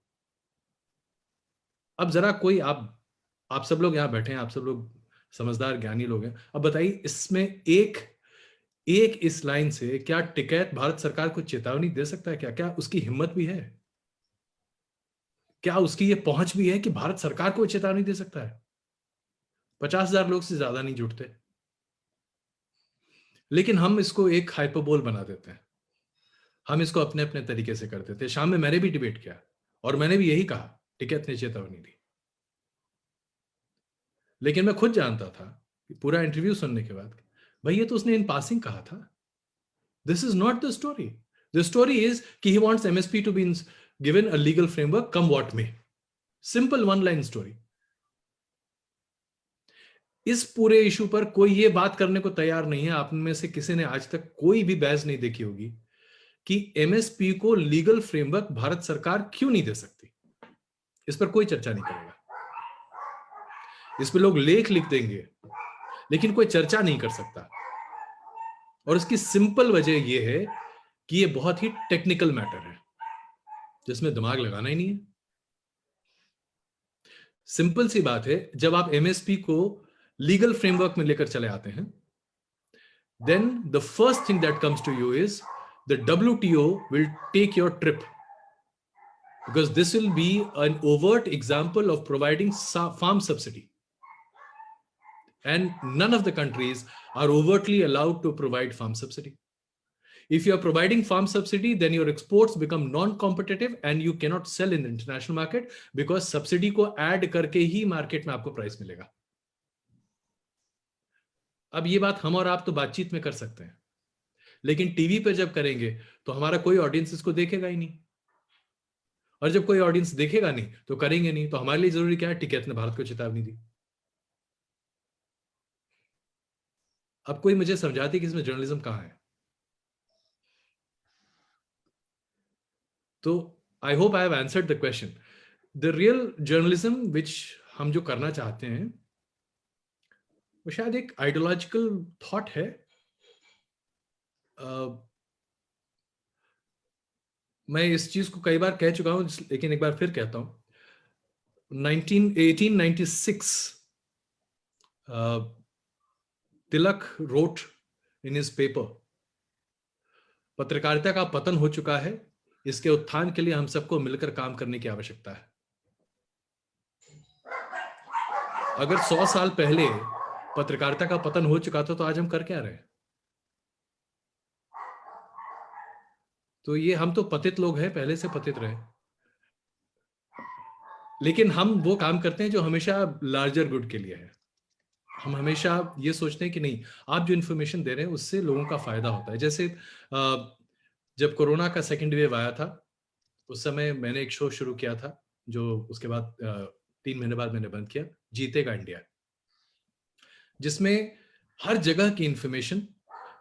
अब जरा कोई आप सब लोग यहाँ बैठे हैं, आप सब लोग समझदार ज्ञानी लोग हैं, अब बताइए इसमें एक इस लाइन से क्या टिकैत भारत सरकार को चेतावनी दे सकता है? क्या उसकी हिम्मत भी है? क्या उसकी ये पहुंच भी है कि भारत सरकार को चेतावनी दे सकता है? 50,000 लोग से ज्यादा नहीं जुटते, लेकिन हम इसको एक हाइपरबोल बना देते हैं, हम इसको अपने अपने तरीके से करते थे। शाम में मैंने भी डिबेट किया और मैंने भी यही कहा, टिकैत ने चेतावनी दी। लेकिन मैं खुद जानता था कि पूरा इंटरव्यू सुनने के बाद, भाई ये तो उसने इन पासिंग कहा था, this is not the story. The story is कि he wants MSP to be given a legal framework come what may. Simple one line story. इस पूरे इशू पर कोई ये बात करने को तैयार नहीं है। आप में से किसी ने आज तक कोई भी बहस नहीं देखी होगी कि एमएसपी को लीगल फ्रेमवर्क भारत सरकार क्यों नहीं दे सकती। इस पर कोई चर्चा नहीं करेगा, इस पर लोग लेख लिख देंगे, लेकिन कोई चर्चा नहीं कर सकता। और इसकी सिंपल वजह यह है कि यह बहुत ही टेक्निकल मैटर है जिसमें दिमाग लगाना ही नहीं है। सिंपल सी बात है, जब आप एमएसपी को लीगल फ्रेमवर्क में लेकर चले आते हैं, then the first thing that comes to you is the WTO will take your trip, because this will be an overt example of providing farm subsidy, and none of the countries are overtly allowed to provide farm subsidy. If you are providing farm subsidy, then your exports become non-competitive and you cannot sell in the international market, because subsidy को add करके ही market में आपको price मिलेगा। अब ये बात हम और आप तो बातचीत में कर सकते हैं, लेकिन टीवी पे जब करेंगे तो हमारा कोई ऑडियंस इसको देखेगा ही नहीं, और जब कोई ऑडियंस देखेगा नहीं तो करेंगे नहीं। तो हमारे लिए जरूरी क्या है? टिकैत ने भारत को चेतावनी दी। अब कोई मुझे समझाती कि इसमें जर्नलिज्म कहां है? तो I hope I have answered the question. The real journalism which हम जो करना चाहते हैं वो शायद एक आइडियोलॉजिकल थॉट है। मैं इस चीज को कई बार कह चुका हूं, लेकिन एक बार फिर कहता हूं। 1896 तिलक रोट इन हिज पेपर, पत्रकारिता का पतन हो चुका है, इसके उत्थान के लिए हम सबको मिलकर काम करने की आवश्यकता है। अगर 100 साल पहले पत्रकारिता का पतन हो चुका था तो आज हम कर क्या रहे? तो ये हम तो पतित लोग हैं, पहले से पतित रहे, लेकिन हम वो काम करते हैं जो हमेशा लार्जर गुड के लिए है। हम हमेशा ये सोचते हैं कि नहीं, आप जो इंफॉर्मेशन दे रहे हैं उससे लोगों का फायदा होता है। जैसे जब कोरोना का सेकेंड वेव आया था, उस समय मैंने एक शो शुरू किया था, जो उसके बाद 3 महीने बाद मैंने बंद किया, जीतेगा इंडिया, जिसमें हर जगह की इंफॉर्मेशन,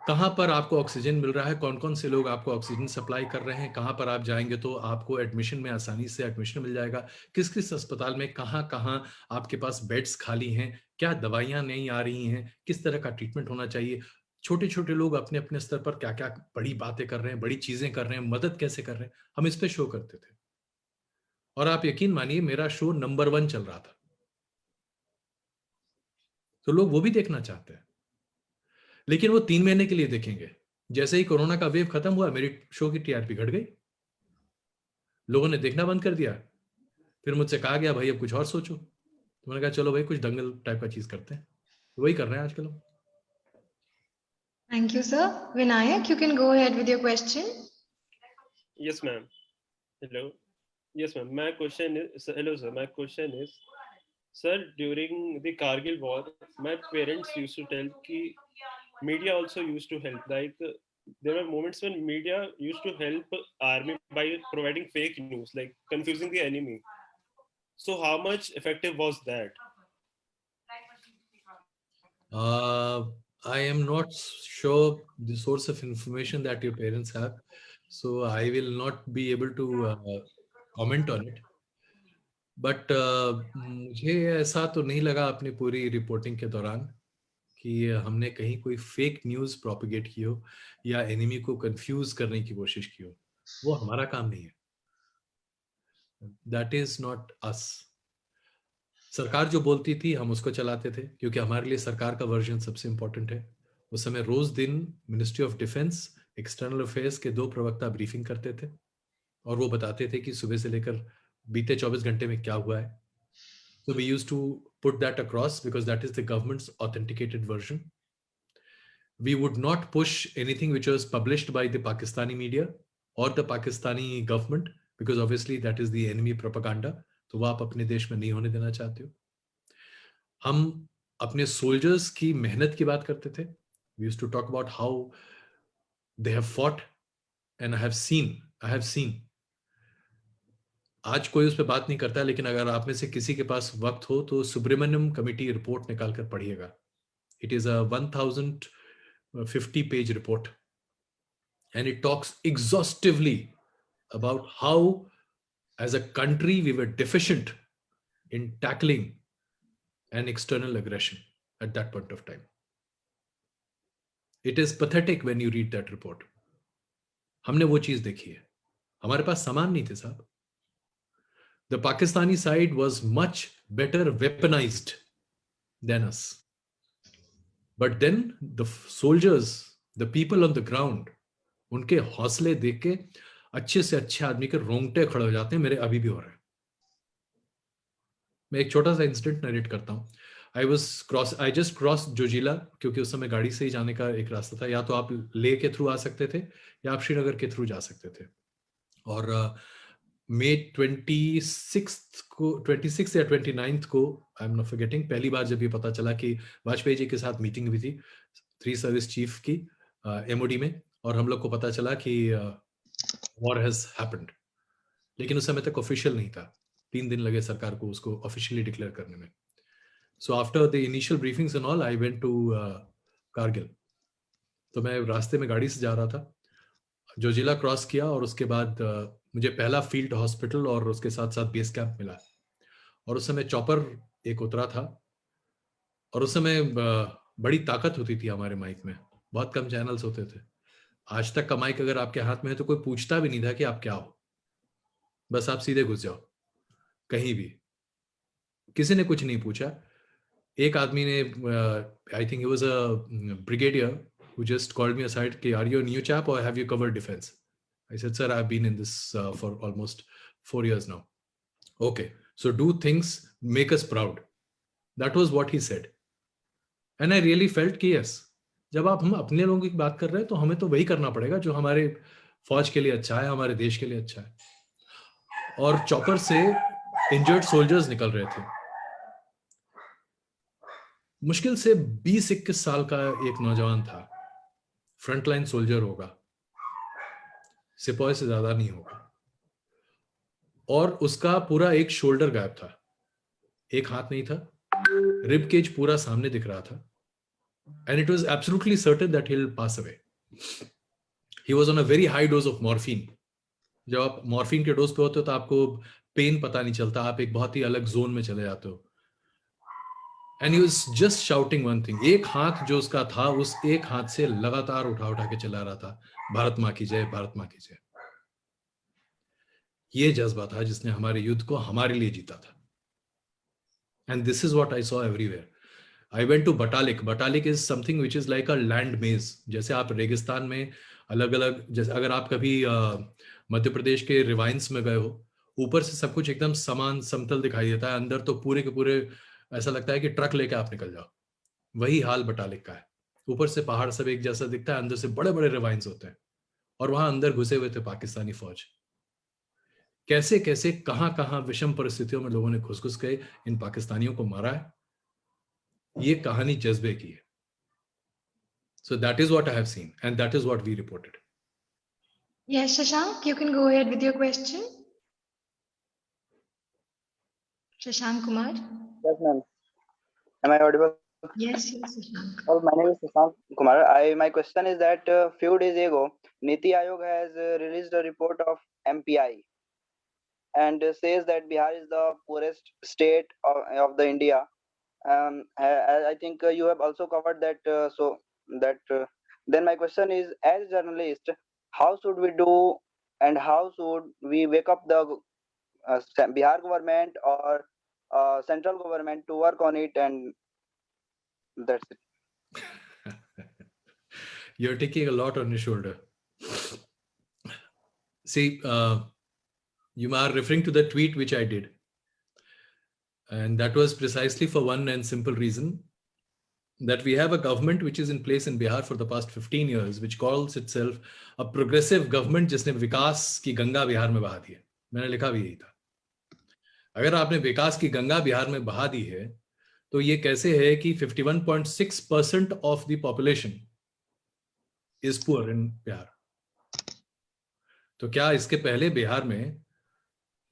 कहां पर आपको ऑक्सीजन मिल रहा है, कौन कौन से लोग आपको ऑक्सीजन सप्लाई कर रहे हैं, कहां पर आप जाएंगे तो आपको एडमिशन में आसानी से एडमिशन मिल जाएगा, किस किस अस्पताल में कहां कहां आपके पास बेड्स खाली हैं, क्या दवाइयां नहीं आ रही हैं, किस तरह का ट्रीटमेंट होना चाहिए। छोटे छोटे लोग अपने अपने स्तर पर क्या क्या बड़ी बातें कर रहे हैं, बड़ी चीजें कर रहे हैं, मदद कैसे कर रहे हैं, हम इस पे शो करते थे। और आप यकीन मानिए मेरा शो नंबर 1 चल रहा था, तो लोग वो भी देखना चाहते हैं, लेकिन वो 3 महीने के लिए देखेंगे। जैसे ही कोरोना का वेव खत्म हुआ, मेरी शो की टीआरपी घट गई, लोगों ने देखना बंद कर दिया। फिर मुझसे कहा गया भाई अब कुछ और सोचो, तो मैंने कहा चलो भाई कुछ दंगल टाइप का चीज करते हैं, वही कर रहे हैं आजकल।
Thank you, sir. Vinayak, you can go ahead with your question.
Yes, ma'am. Hello. Yes, ma'am. My question is, hello, sir. My question is, sir, during the Kargil war, my parents used to tell that media also used to help. Like there were moments when media used to help army by providing fake news, like confusing the enemy. So how much effective was that?
I am not sure the source of information that your parents have, so I will not be able to comment on it. But मुझे ऐसा तो नहीं लगा अपनी पूरी reporting के दौरान कि हमने कहीं कोई फेक न्यूज़ प्रोपेगेट की हो या एनिमी को कंफ्यूज करने की कोशिश की हो। वो हमारा काम नहीं है। That is not us. सरकार जो बोलती थी हम उसको चलाते थे, क्योंकि हमारे लिए सरकार का वर्जन सबसे इंपॉर्टेंट है। उस समय रोज दिन ministry of defence, external affairs के 2 प्रवक्ता ब्रीफिंग करते थे और वो बताते थे कि सुबह से लेकर बीते 24 घंटे में क्या हुआ है। So we used to put that across because that is the government's authenticated version. We would not push anything which was published by the Pakistani media or the Pakistani government because obviously that is the enemy propaganda. तो वो आप अपने देश में नहीं होने देना चाहते हो। हम अपने सोल्जर्स की मेहनत की बात करते थे। We used to talk about how they have fought and I have seen आज कोई उस पर बात नहीं करता, लेकिन अगर आप में से किसी के पास वक्त हो तो सुब्रमण्यम कमेटी रिपोर्ट निकाल कर पढ़िएगा। It is a 1050 page report and it talks exhaustively about how as a country we were deficient in tackling an external aggression at that point of time. It is pathetic when you read that report. हमने वो चीज देखी है। हमारे पास सामान नहीं थे साहब। The Pakistani side was much better weaponized than us. But then the soldiers, the people on the ground, उनके हौसले देख के अच्छे से अच्छे आदमी के रोंगटे खड़े हो जाते हैं। मेरे अभी भी हो रहे हैं। मैं एक छोटा सा इंसिडेंट नरेट करता हूँ। I just crossed जोजिला, क्योंकि उस समय गाड़ी से ही जाने का एक रास्ता था। या तो आप ले के थ्रू आ सकते थे या आप श्रीनगर के थ्रू जा सकते थे। और मई 26 या 29 को, आई एम नॉट फॉरगेटिंग, पहली बार जब ये पता चला कि वाजपेयी जी के साथ मीटिंग हुई थी 3 सर्विस चीफ की एमओडी में, और हम लोग को पता चला कि वॉर हैज हैपेंड। लेकिन उस समय तक ऑफिशियल नहीं था। 3 दिन लगे सरकार को उसको ऑफिशियली डिक्लेयर करने में। So after the initial briefings and all I went to Kargil. तो मैं रास्ते में गाड़ी से जा रहा था, जोजिला क्रॉस किया और उसके बाद मुझे पहला फील्ड हॉस्पिटल और उसके साथ साथ बेस कैंप मिला। और उस समय चॉपर एक उतरा था और उस समय बड़ी ताकत होती थी हमारे माइक में। बहुत कम चैनल्स होते थे। आज तक का माइक अगर आपके हाथ में है तो कोई पूछता भी नहीं था कि आप क्या हो, बस आप सीधे घुस जाओ कहीं भी। किसी ने कुछ नहीं पूछा। एक आदमी ने, I think he was a brigadier, who just called me aside कि are you a new chap or have you covered defense? I said, sir, I've been in this for almost 4 years now. Okay, so do things make us proud. That was what he said. And I really felt कि yes, जब आप हम अपने लोगों की बात कर रहे हैं तो हमें तो वही करना पड़ेगा जो हमारे फौज के लिए अच्छा है, हमारे देश के लिए अच्छा है। और चॉपर से इंजर्ड सोल्जर्स निकल रहे थे। मुश्किल से 20-21 साल का एक नौजवान था। फ्रंटलाइन सोल्जर होगा, सिपाही से ज्यादा नहीं होगा। और उसका पूरा एक शोल्डर गायब था, एक हाथ नहीं था, रिब केज पूरा सामने दिख रहा था। And it was absolutely certain that he will pass away. He was on a very high dose of morphine. जब आप मॉर्फिन के डोज पे होते हो तो आपको पेन पता नहीं चलता, आप एक बहुत ही अलग जोन में चले जाते हो। And he was just shouting one thing. एक हाथ जो उसका था, उस एक हाथ से लगातार उठा उठा के चला रहा था, भारत मां की जय, भारत मां की जय। ये जज्बा था जिसने हमारे युद्ध को हमारे लिए जीता था। And this is what I saw everywhere. I went to Batalik. Batalik is something which is like a land maze. जैसे आप रेगिस्तान में अलग अलग, जैसे अगर आप कभी मध्य प्रदेश के रिवाइंस में गए हो, ऊपर से सब कुछ एकदम समान समतल दिखाई देता है, अंदर तो पूरे के पूरे ऐसा लगता है कि ट्रक लेके आप निकल जाओ। वही हाल बटालिक का है। ऊपर से पहाड़ सब एक जैसा दिखता है, अंदर से बड़े बड़े रिवाइंस होते हैं। और वहां अंदर घुसे हुए थे पाकिस्तानी फौज। कैसे कैसे कहां कहां विषम परिस्थितियों में लोगों ने घुस घुस के इन पाकिस्तानियों को मारा है, ये कहानी जज्बे की है। So that is what I have seen and that is what we reported.
Yes, Shashank, you can go ahead with your question. Shashank Kumar.
Yes, ma'am. Am I audible?
Yes, Shashank.
Well, my name is Shashank Kumar. My question is that few days ago, Niti Aayog has released a report of MPI. and says that Bihar is the poorest state of the India. I think you have also covered that. Then my question is, as a journalist, how should we do and how should we wake up the Bihar government or central government to work on it? And that's it.
You're taking a lot on your shoulder. See, you are referring to the tweet which I did. And that was precisely for one and simple reason, that we have a government which is in place in Bihar for the past 15 years, which calls itself a progressive government, जिसने विकास की गंगा बिहार में बहा दी है. मैंने लिखा भी यही था. अगर आपने विकास की गंगा बिहार में बहा दी है, तो ये कैसे है कि 51.6% of the population is poor in Bihar. तो क्या इसके पहले बिहार में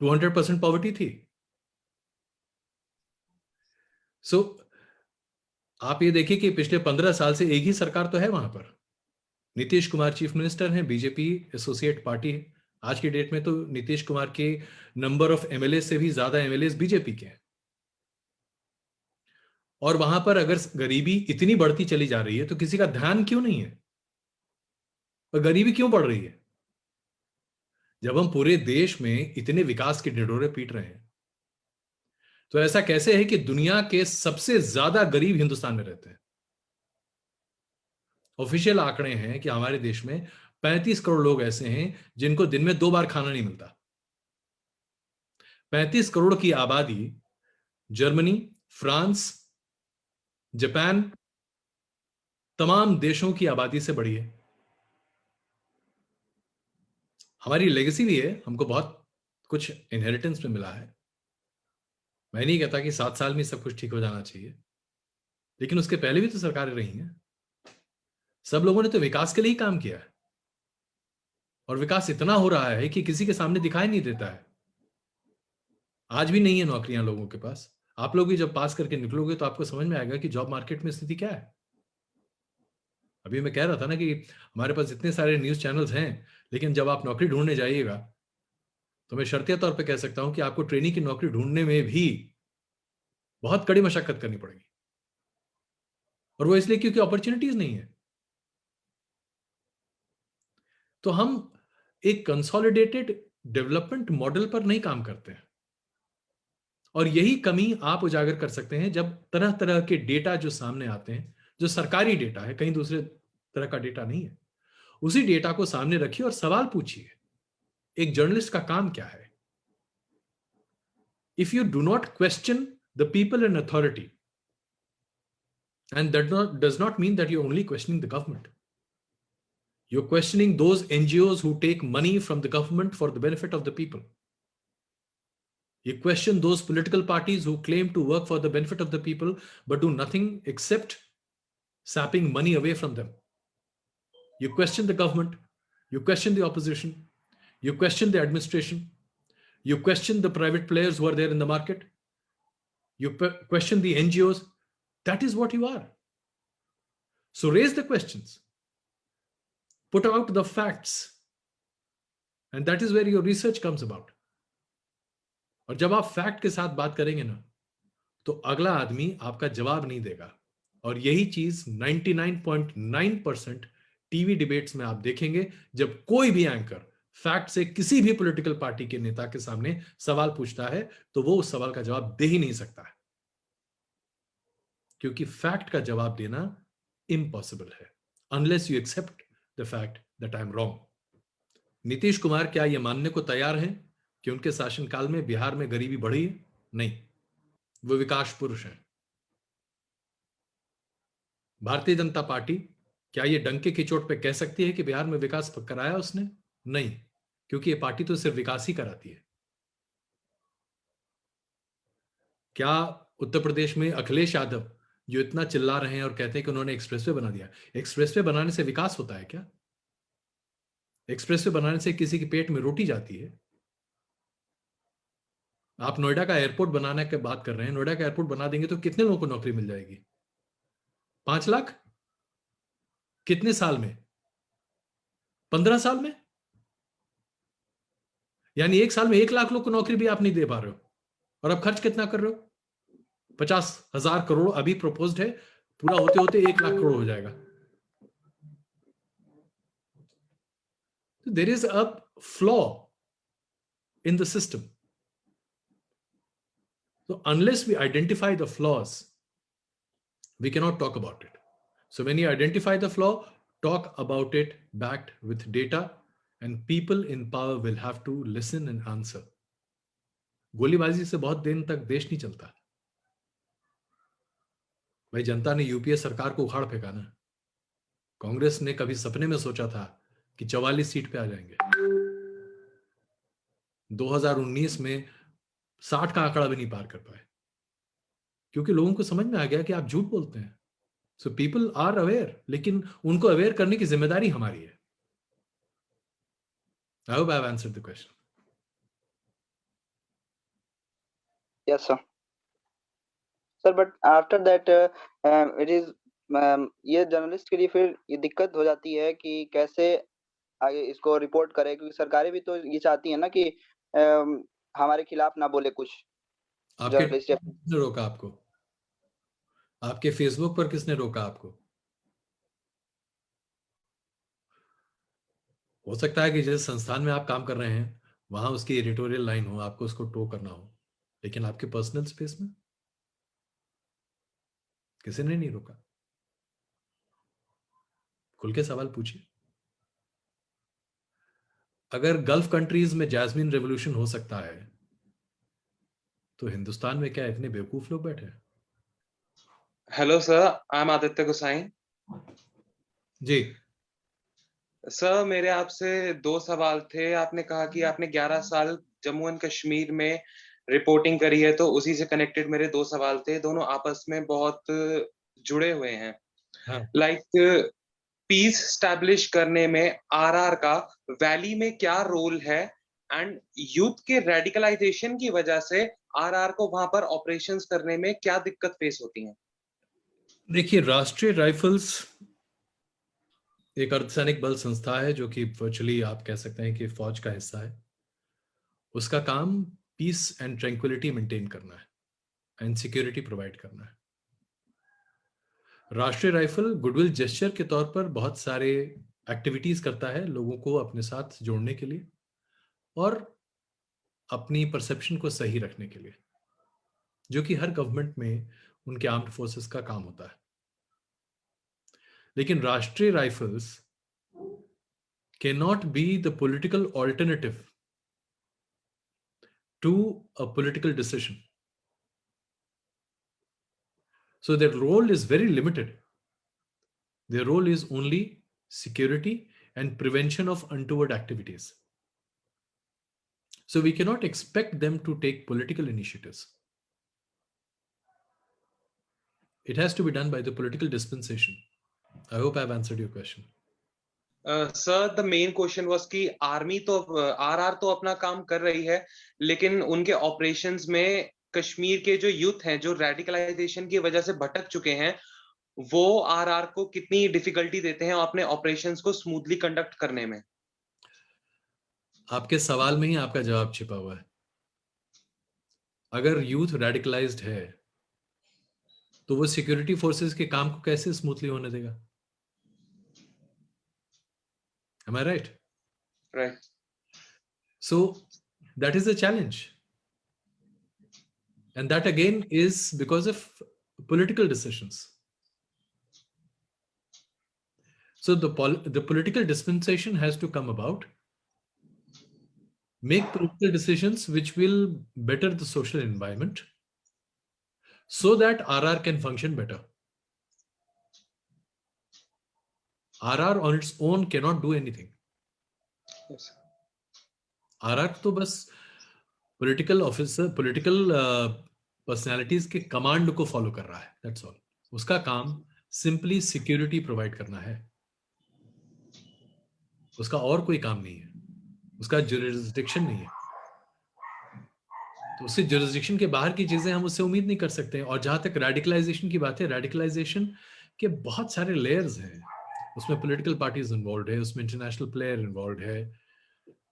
200% पॉवर्टी थी? सो आप ये देखिए कि पिछले 15 साल से एक ही सरकार तो है वहां पर. नीतीश कुमार चीफ मिनिस्टर हैं, बीजेपी एसोसिएट पार्टी है. आज की डेट में तो नीतीश कुमार के नंबर ऑफ एमएलए से भी ज्यादा एमएलए बीजेपी के हैं. और वहां पर अगर गरीबी इतनी बढ़ती चली जा रही है तो किसी का ध्यान क्यों नहीं है? और गरीबी क्यों बढ़ रही है? जब हम पूरे देश में इतने विकास के ढिढोरे पीट रहे हैं, तो ऐसा कैसे है कि दुनिया के सबसे ज्यादा गरीब हिंदुस्तान में रहते हैं? ऑफिशियल आंकड़े हैं कि हमारे देश में 35 करोड़ लोग ऐसे हैं जिनको दिन में 2 बार खाना नहीं मिलता. 35 करोड़ की आबादी जर्मनी, फ्रांस, जापान, तमाम देशों की आबादी से बड़ी है. हमारी लेगेसी भी है, हमको बहुत कुछ इनहेरिटेंस में मिला है. मैं नहीं कहता कि 7 साल में सब कुछ ठीक हो जाना चाहिए, लेकिन उसके पहले भी तो सरकारें रही हैं. सब लोगों ने तो विकास के लिए ही काम किया है, और विकास इतना हो रहा है कि किसी के सामने दिखाई नहीं देता है. आज भी नहीं है नौकरियां लोगों के पास. आप लोग भी जब पास करके निकलोगे तो आपको समझ में आएगा कि जॉब मार्केट में स्थिति क्या है. अभी मैं कह रहा था ना कि हमारे पास इतने सारे न्यूज चैनल्स हैं, लेकिन जब आप नौकरी ढूंढने जाइएगा तो मैं शर्तिया तौर पे कह सकता हूं कि आपको ट्रेनिंग की नौकरी ढूंढने में भी बहुत कड़ी मशक्कत करनी पड़ेगी. और वो इसलिए क्योंकि अपॉर्चुनिटीज नहीं है. तो हम एक कंसोलिडेटेड डेवलपमेंट मॉडल पर नहीं काम करते हैं, और यही कमी आप उजागर कर सकते हैं जब तरह तरह के डेटा जो सामने आते हैं, जो सरकारी डेटा है, कहीं दूसरे तरह का डेटा नहीं है, उसी डेटा को सामने रखिए और सवाल पूछिए. एक जर्नलिस्ट का काम क्या है? If you do not question the people in authority, and that does not mean that you only questioning the government. You're questioning those NGOs who take money from the government for the benefit of the people. You question those political parties who claim to work for the benefit of the people but do nothing except sapping money away from them. You question the government, you question the opposition, you question the administration, you question the private players who are there in the market, you question the NGOs. That is what you are. So raise the questions. Put out the facts, and that is where your research comes about. और जब आप fact के साथ बात करेंगे ना, तो अगला आदमी आपका जवाब नहीं देगा. और यही चीज 99.9% टीवी डिबेट्स में आप देखेंगे. जब कोई भी एंकर फैक्ट से किसी भी पॉलिटिकल पार्टी के नेता के सामने सवाल पूछता है, तो वो उस सवाल का जवाब दे ही नहीं सकता है, क्योंकि फैक्ट का जवाब देना इम्पॉसिबल है, unless you accept the fact that I am wrong. Nitish Kumar क्या यह मानने को तैयार हैं कि उनके शासनकाल में बिहार में गरीबी बढ़ी है? नहीं, वो विकास पुरुष हैं. भारतीय जनता पार्टी क्या ये डंके की चोट पे कह सकती है कि बिहार में विकास कराया उसने? नहीं, क्योंकि ये पार्टी तो सिर्फ विकास ही कराती है. क्या उत्तर प्रदेश में अखिलेश यादव जो इतना चिल्ला रहे हैं और कहते हैं कि उन्होंने एक्सप्रेसवे बना दिया, एक्सप्रेसवे बनाने से विकास होता है क्या? एक्सप्रेसवे बनाने से किसी के पेट में रोटी जाती है? आप नोएडा का एयरपोर्ट बनाने की बात कर रहे हैं. नोएडा का एयरपोर्ट बना देंगे तो कितने लोगों को नौकरी मिल जाएगी? 5 लाख? कितने साल में? 15 साल में? यानी 1 साल में 1 लाख लोग को नौकरी भी आप नहीं दे पा रहे हो, और अब खर्च कितना कर रहे हो? 50,000 करोड़ अभी प्रपोज्ड है, पूरा होते होते 1 लाख करोड़ हो जाएगा. There is a flaw in the system. So unless we identify the flaws, we cannot talk about it. So when you identify the flaw, talk about it backed with data, and people in power will have to listen and answer. गोलीबाजी से बहुत दिन तक देश नहीं चलता भाई. जनता ने UPA सरकार को उखाड़ फेंका ना. कांग्रेस ने कभी सपने में सोचा था कि 44 सीट पे आ जाएंगे? 2019 में 60 का आंकड़ा भी नहीं पार कर पाए, क्योंकि लोगों को समझ में आ गया कि आप झूठ बोलते हैं. सो पीपल आर अवेयर, लेकिन उनको अवेयर करने की जिम्मेदारी हमारी है. आई hope I have answered the question.
Yes, sir. Sir, but after that, it is ये जर्नलिस्ट के लिए फिर ये दिक्कत हो जाती है कि कैसे आगे इसको रिपोर्ट करें, क्योंकि सरकारें भी तो ये चाहती है ना कि हमारे खिलाफ ना बोले कुछ.
आपके किसने रोका आपको? आपके फेसबुक पर किसने रोका आपको? हो सकता है कि जिस संस्थान में आप काम कर रहे हैं वहां उसकी एडिटोरियल लाइन हो, आपको उसको टो करना हो, लेकिन आपके पर्सनल स्पेस में किसी ने नहीं रोका. खुल के सवाल पूछिए. अगर गल्फ कंट्रीज में जैस्मिन रेवोल्यूशन हो सकता है, तो हिंदुस्तान में क्या इतने बेवकूफ लोग बैठे हैं?
Hello sir, I am Aditya Gosai.
जी
सर, मेरे आपसे 2 सवाल थे. आपने कहा कि आपने 11 साल जम्मू एंड कश्मीर में रिपोर्टिंग करी है, तो उसी से कनेक्टेड मेरे 2 सवाल थे. दोनों आपस में बहुत जुड़े हुए हैं. लाइक पीस स्टैब्लिश करने में आरआर का वैली में क्या रोल है, एंड यूथ के रेडिकलाइजेशन की वजह से आरआर को वहां पर ऑपरेशंस करने में क्या दिक्कत फेस होती है?
देखिए, राष्ट्रीय राइफल्स एक अर्धसैनिक बल संस्था है जो कि वर्चुअली आप कह सकते हैं कि फौज का हिस्सा है. उसका काम पीस एंड ट्रैंक्विलिटी मेंटेन करना है एंड सिक्योरिटी प्रोवाइड करना है. राष्ट्रीय राइफल गुडविल जेस्चर के तौर पर बहुत सारे एक्टिविटीज करता है लोगों को अपने साथ जोड़ने के लिए और अपनी परसेप्शन को सही रखने के लिए, जो कि हर गवर्नमेंट में उनके आर्म्ड फोर्सेस का काम होता है. लेकिन Rashtriya rifles can not be the political alternative to a political decision. So their role is very limited. Their role is only security and prevention of untoward activities. So we cannot expect them to take political initiatives. It has to be done by the political dispensation. I hope I have answered your question.
Sir, the main question was कि army तो RR तो अपना काम कर रही है, लेकिन उनके ऑपरेशंस में कश्मीर के जो यूथ हैं जो रेडिकलाइजेशन की वजह से भटक चुके हैं, वो आरआर को कितनी डिफिकल्टी देते हैं अपने ऑपरेशंस को स्मूथली कंडक्ट करने में?
आपके सवाल में ही आपका जवाब छिपा हुआ है. अगर यूथ रेडिकलाइज्ड है तो वो सिक्योरिटी फोर्सेस के काम को कैसे स्मूथली होने देगा? Am I right?
Right.
So that is a challenge. And that again is because of political decisions. So the political dispensation has to come about, make political decisions which will better the social environment so that RR can function better. RR on its own cannot do anything.
Yes.
RR तो बस political officer, political personalities के command को follow कर रहा है, that's all. उसका काम simply security provide करना है, उसका और कोई काम नहीं है, उसका जुरिसडिक्शन नहीं है. तो उससे जुरिसडिक्शन के बाहर की चीजें हम उससे उम्मीद नहीं कर सकते हैं. और जहां तक रेडिकलाइजेशन की बात है, रेडिकलाइजेशन के बहुत सारे लेयर्स हैं. उसमें पॉलिटिकल पार्टीज इन्वॉल्व है, उसमें इंटरनेशनल प्लेयर इन्वॉल्व है,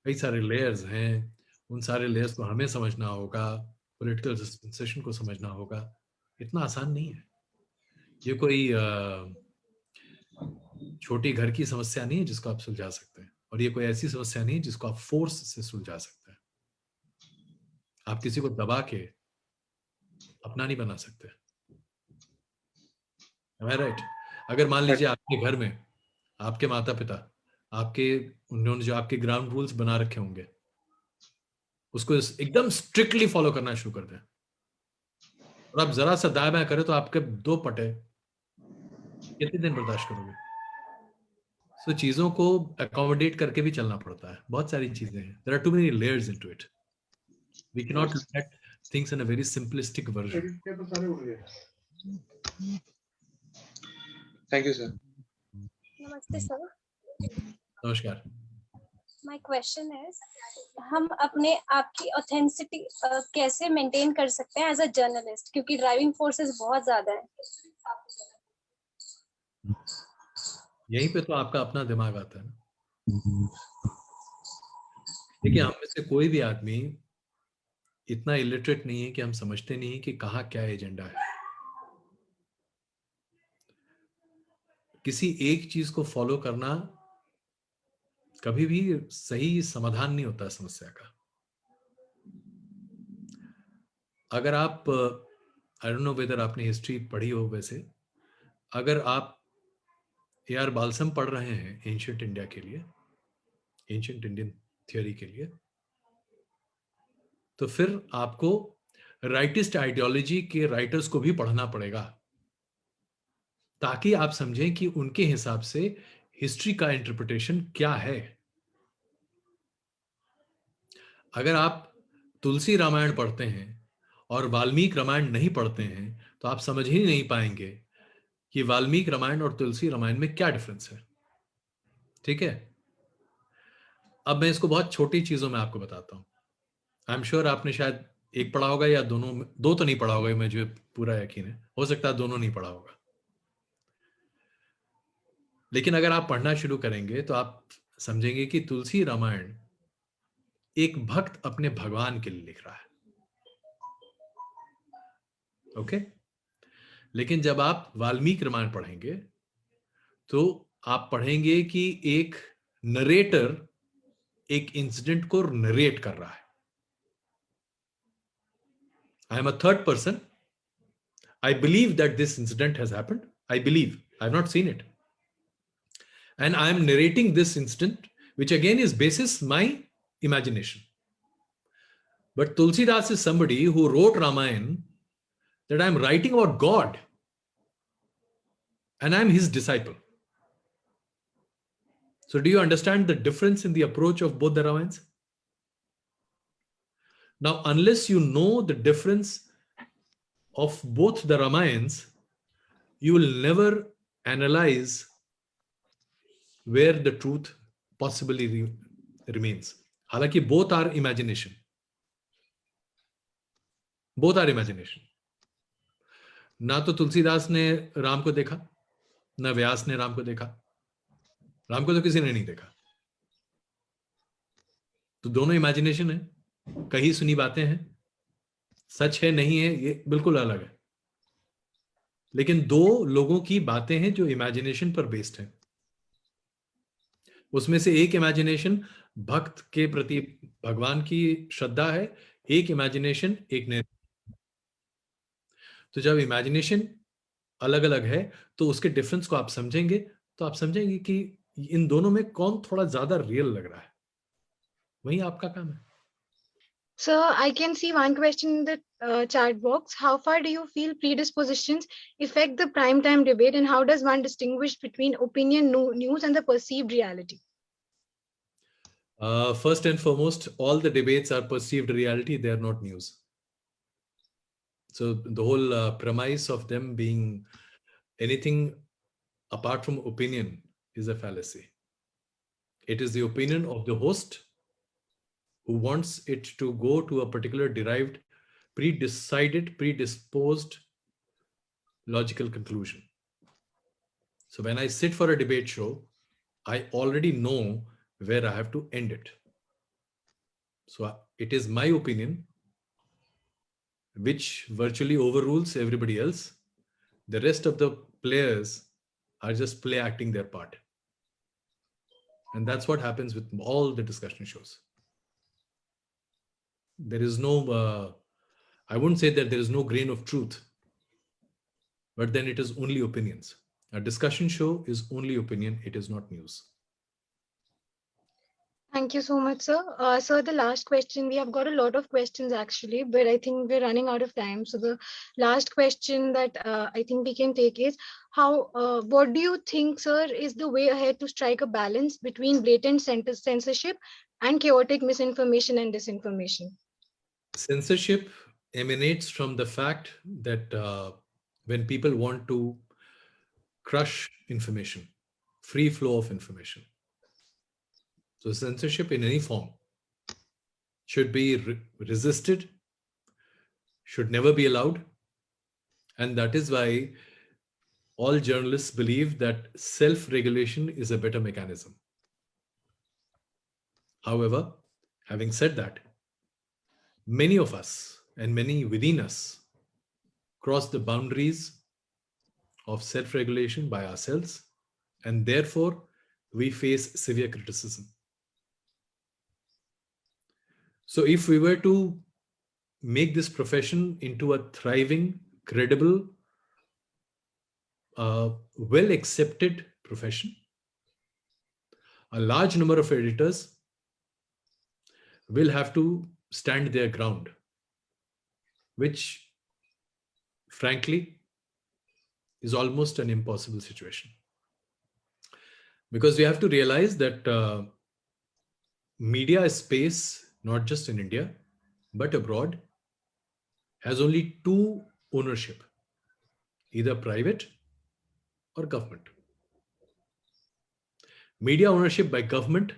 कई सारे लेयर्स हैं. उन सारे लेयर्स को हमें समझना होगा, पॉलिटिकल डिस्पेंसेशन को समझना होगा। इतना आसान नहीं है। ये कोई छोटी घर की समस्या नहीं है जिसको आप सुलझा सकते हैं, और ये कोई ऐसी समस्या नहीं है जिसको आप फोर्स से सुलझा सकते हैं। आप किसी को दबा के अपना नहीं बना सकते। Am I right? अगर मान लीजिए आपके घर में आपके माता पिता उन्होंने जो आपके ग्राउंड रूल्स बना रखे होंगे उसको एकदम स्ट्रिक्टली फॉलो करना शुरू कर दें, और आप जरा सा दाएं बाएं करें तो आपके 2 पटे, कितने दिन बर्दाश्त करोगे? सो चीजों को अकोमोडेट करके भी चलना पड़ता है। बहुत सारी चीजें हैं, there are too many layers into it. We can not look at things in a very simplistic version.
Thank you sir.
नमस्ते सर।
नमस्कार।
माय क्वेश्चन इज, हम अपने आप की ऑथेंटिसिटी कैसे मेंटेन कर सकते हैं एज अ जर्नलिस्ट, क्योंकि ड्राइविंग फोर्सेस बहुत ज्यादा है।
यहीं पे तो आपका अपना दिमाग आता है ना। देखिए, हम में से कोई भी आदमी इतना इलिटरेट नहीं है कि हम समझते नहीं है कि कहाँ क्या एजेंडा है। किसी एक चीज को फॉलो करना कभी भी सही समाधान नहीं होता समस्या का। अगर आप, आई डोंट नो वेदर आपने हिस्ट्री पढ़ी हो, वैसे अगर आप AR बालसम पढ़ रहे हैं एंशिएंट इंडिया के लिए, एंशिएंट इंडियन थियोरी के लिए, तो फिर आपको राइटिस्ट आइडियोलॉजी के राइटर्स को भी पढ़ना पड़ेगा, ताकि आप समझें कि उनके हिसाब से हिस्ट्री का इंटरप्रिटेशन क्या है। अगर आप तुलसी रामायण पढ़ते हैं और वाल्मीकि रामायण नहीं पढ़ते हैं तो आप समझ ही नहीं पाएंगे कि वाल्मीकि रामायण और तुलसी रामायण में क्या डिफरेंस है। ठीक है, अब मैं इसको बहुत छोटी चीजों में आपको बताता हूं। आई एम श्योर आपने शायद एक पढ़ा होगा या दोनों, 2 तो नहीं पढ़ा होगा, मुझे पूरा यकीन है, हो सकता है दोनों नहीं पढ़ा होगा। लेकिन अगर आप पढ़ना शुरू करेंगे तो आप समझेंगे कि तुलसी रामायण एक भक्त अपने भगवान के लिए लिख रहा है। ओके, लेकिन जब आप वाल्मीकि रामायण पढ़ेंगे तो आप पढ़ेंगे कि एक नरेटर एक इंसिडेंट को नरेट कर रहा है। I am a third person, I believe that this incident has happened, I believe, I have not seen it, and I am narrating this incident, which again is basis my imagination. But Tulsidas is somebody who wrote Ramayana, that I am writing about God, and I am his disciple. So do you understand the difference in the approach of both the Ramayans? Now, unless you know the difference of both the Ramayans, you will never analyze where the truth possibly remains. हालांकि both are imagination. Both are imagination. ना तो तुलसीदास ने राम को देखा, ना व्यास ने राम को देखा, राम को तो किसी ने नहीं देखा, तो दोनों इमेजिनेशन है, कहीं सुनी बातें हैं, सच है नहीं है ये बिल्कुल अलग है। लेकिन 2 लोगों की बातें हैं जो इमेजिनेशन पर बेस्ड है। उसमें से एक इमेजिनेशन भक्त के प्रति भगवान की श्रद्धा है, एक इमेजिनेशन एक ने। तो जब इमेजिनेशन अलग अलग है तो उसके डिफरेंस को आप समझेंगे तो आप समझेंगे कि इन दोनों में कौन थोड़ा ज्यादा रियल लग रहा है। वही आपका काम है।
Sir, I can see one question in the chat box. How far do you feel predispositions affect the prime time debate, and how does one distinguish between opinion news and the perceived reality?
First and foremost, all the debates are perceived reality, they are not news. So the whole premise of them being anything apart from opinion is a fallacy. It is the opinion of the host who wants it to go to a particular derived, predisposed logical conclusion. So when I sit for a debate show, I already know where I have to end it. So it is my opinion which virtually overrules everybody else. The rest of the players are just play acting their part. And that's what happens with all the discussion shows. There is no, I wouldn't say that there is no grain of truth, but then it is only opinions. A discussion show is only opinion, it is not news.
Thank you so much, sir. Sir, the last question, we have got a lot of questions actually, but I think we're running out of time. So the last question that I think we can take is, what do you think, sir, is the way ahead to strike a balance between blatant censorship and chaotic misinformation and disinformation?
Censorship emanates from the fact that when people want to crush information, free flow of information. So censorship in any form should be resisted, should never be allowed. And that is why all journalists believe that self-regulation is a better mechanism. However, having said that, many of us and many within us cross the boundaries of self-regulation by ourselves, and therefore we face severe criticism. So if we were to make this profession into a thriving, credible, well-accepted profession, a large number of editors will have to stand their ground, which frankly is almost an impossible situation. Because we have to realize that media space, not just in India, but abroad, has only two ownership, either private or government. Media ownership by government,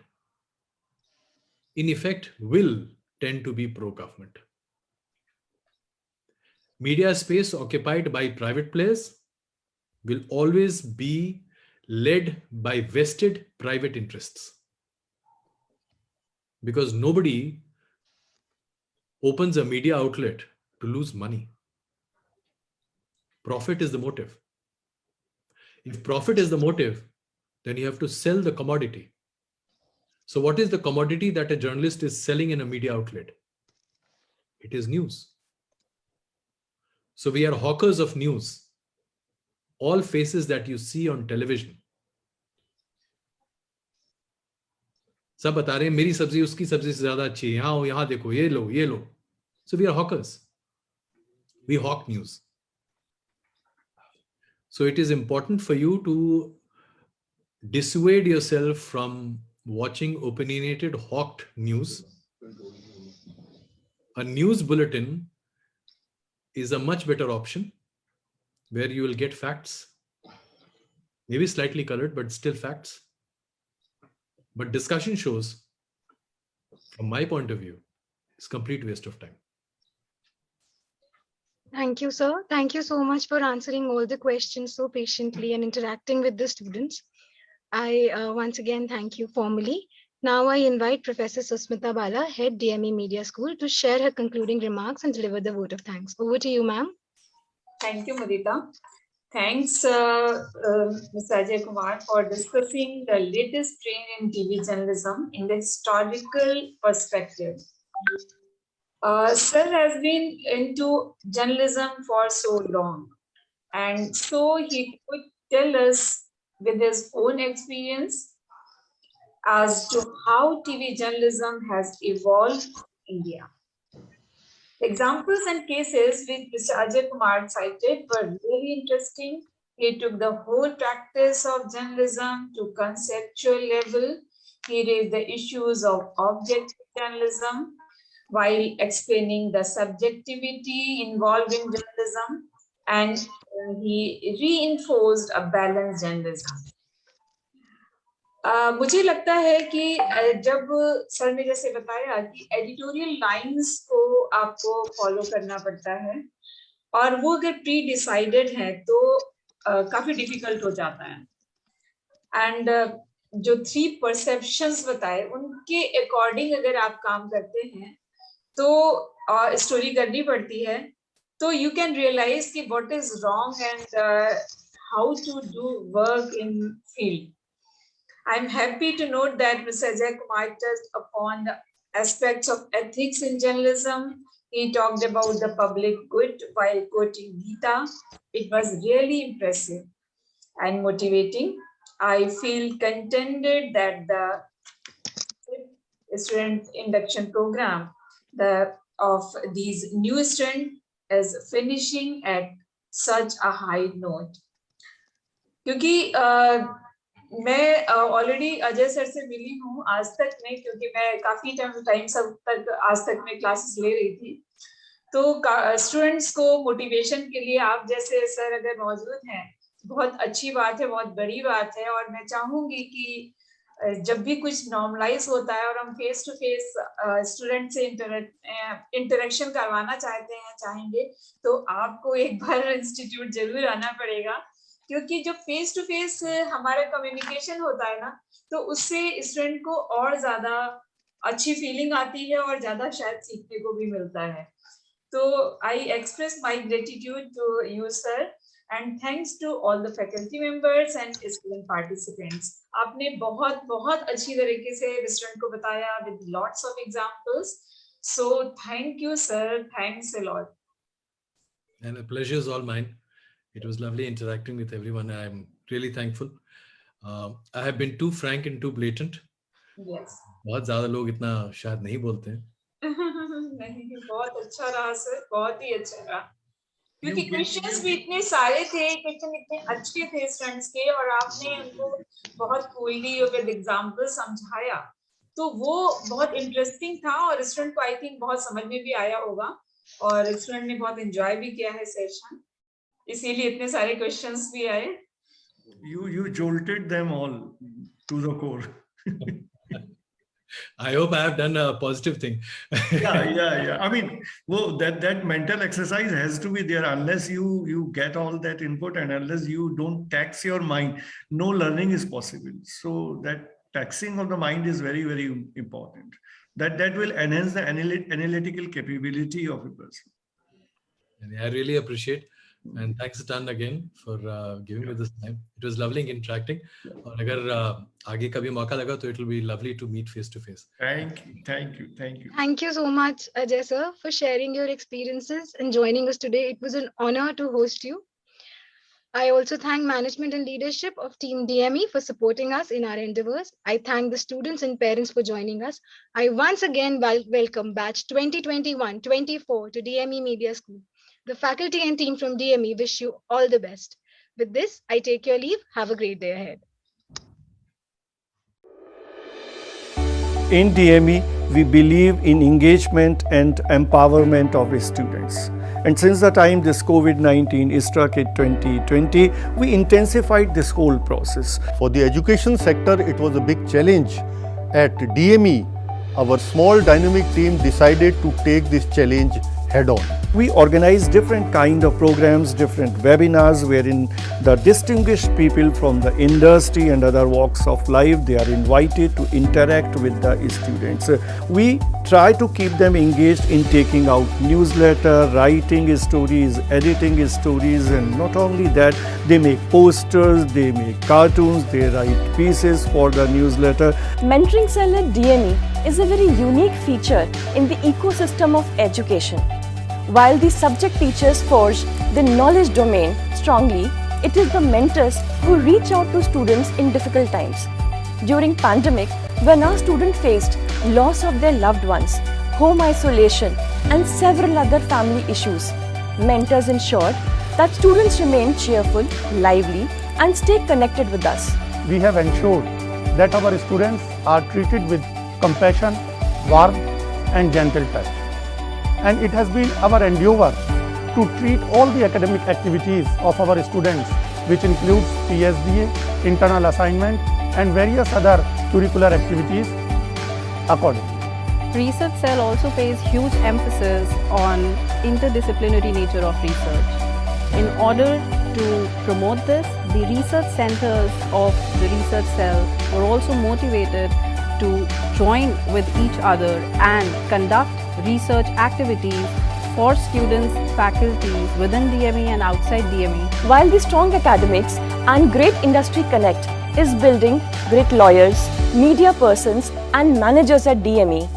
in effect, will tend to be pro-government. Media space occupied by private players will always be led by vested private interests. Because nobody opens a media outlet to lose money. Profit is the motive. If profit is the motive, then you have to sell the commodity. So what is the commodity that a journalist is selling in a media outlet? It is news. So we are hawkers of news. All faces that you see on television, सब बता रहे हैं मेरी सब्जी उसकी सब्जी से ज्यादा अच्छी है, यहाँ देखो, ये लो, ये लो. So we are hawkers. We hawk news. So it is important for you to dissuade yourself from watching opinionated, hawked news. A news bulletin is a much better option where you will get facts, maybe slightly colored, but still facts. But discussion shows, from my point of view, is complete waste of time.
Thank you, sir. Thank you so much for answering all the questions so patiently and interacting with the students. I once again thank you formally. Now I invite Professor Susmita Bala, Head DME Media School, to share her concluding remarks and deliver the vote of thanks. Over to you, ma'am.
Thank you, Mudita. Thanks, Mr. Ajay Kumar, for discussing the latest trend in TV journalism in the historical perspective. Sir has been into journalism for so long, and so he could tell us with his own experience as to how TV journalism has evolved in India. Examples and cases which Mr. Ajay Kumar cited were really interesting. He took the whole practice of journalism to conceptual level. He raised the issues of objective journalism while explaining the subjectivity involved in journalism, and he reinforced a balanced journalism. मुझे लगता है कि जब sir ने जैसे बताया कि editorial lines को आपको फॉलो करना पड़ता है और वो अगर प्री डिसाइडेड है तो काफी डिफिकल्ट हो जाता है. एंड जो 3 परसेप्शंस बताए उनके अकॉर्डिंग अगर आप काम करते हैं तो स्टोरी करनी पड़ती है, तो you can realize कि what is wrong and how to do work in field. I'm happy to note that Mr. Ajay Kumar touched upon the aspects of ethics in journalism. He talked about the public good while quoting Gita. It was really impressive and motivating. I feel contented that the student induction program of these new students is finishing at such a high note. क्योंकि मैं already Ajay sir से मिली हूँ आज तक में, क्योंकि मैं काफी टाइम सब तक आज तक में क्लासेस ले रही थी, तो स्टूडेंट्स को मोटिवेशन के लिए आप जैसे सर अगर मौजूद हैं, बहुत अच्छी बात है, बहुत बड़ी बात है। और मैं चाहूंगी कि जब भी कुछ नॉर्मलाइज होता है और हम फेस टू फेस स्टूडेंट से इंटरेक्शन करवाना चाहेंगे, तो आपको एक बार इंस्टीट्यूट जरूर आना पड़ेगा, क्योंकि जो फेस टू फेस हमारा कम्युनिकेशन होता है ना, तो उससे स्टूडेंट को और ज्यादा अच्छी फीलिंग आती है और ज्यादा शायद सीखने को भी मिलता है। तो I express my gratitude to you sir and thanks to all the faculty members and student participants. आपने बहुत बहुत अच्छी तरीके से स्टूडेंट को बताया with lots of examples, so thank you sir, thanks a lot.
And the pleasure is all mine. It was lovely interacting with everyone. I am really thankful. I have been too frank and too blatant.
Yes.
बहुत ज़्यादा लोग इतना शायद नहीं बोलते हैं।
नहीं, बहुत अच्छा रहा सर, बहुत ही अच्छा रहा, क्योंकि क्वेश्चंस भी इतने सारे थे, क्वेश्चन इतने अच्छे थे स्टूडेंट्स के, और आपने उनको बहुत कूलली और विद एग्जांपल समझाया, तो वो बहुत इंटरेस्टिंग था और स्टूडेंट को आई थिंक बहुत समझ में भी आया होगा और स्टूडेंट ने बहुत एंजॉय भी किया है सेशन, इसीलिए इतने सारे क्वेश्चंस भी आए।
You jolted them all to the core.
I hope I have done a positive thing.
Yeah. I mean, well, that mental exercise has to be there. Unless you get all that input and unless you don't tax your mind, no learning is possible. So that taxing of the mind is very, very important. That will enhance the analytical capability of a person.
And I really appreciate. And thanks a ton again for giving me this time. It was lovely interacting. और अगर आगे कभी मौका लगा तो it will be lovely to meet face to face.
Thank you.
Thank you so much, Ajay sir, for sharing your experiences and joining us today. It was an honor to host you. I also thank management and leadership of Team DME for supporting us in our endeavors. I thank the students and parents for joining us. I once again welcome batch 2021-24 to DME Media School. The faculty and team from DME wish you all the best. With this, I take your leave. Have a great day ahead.
In DME, we believe in engagement and empowerment of students. And since the time this COVID-19 struck in 2020, we intensified this whole process.
For the education sector, it was a big challenge. At DME, our small dynamic team decided to take this challenge head-on.
We organized different kind of programs, different webinars wherein the distinguished people from the industry and other walks of life, they are invited to interact with the students. We try to keep them engaged in taking out newsletter, writing stories, editing stories, and not only that, they make posters, they make cartoons, they write pieces for the newsletter.
Mentoring cell at DME is a very unique feature in the ecosystem of education. While the subject teachers forge the knowledge domain strongly, it is the mentors who reach out to students in difficult times. During pandemic, when our students faced loss of their loved ones, home isolation, and several other family issues, mentors ensured that students remain cheerful, lively, and stay connected with us.
We have ensured that our students are treated with compassion, warmth, and gentle touch. And it has been our endeavor to treat all the academic activities of our students, which includes PSDA, internal assignment, and various other curricular activities accordingly.
Research Cell also pays huge emphasis on interdisciplinary nature of research. In order to promote this. The research centers of the research cell were also motivated to join with each other and conduct research activities for students, faculties within DME and outside DME.
While the strong academics and great industry connect is building great lawyers, media persons and managers at DME,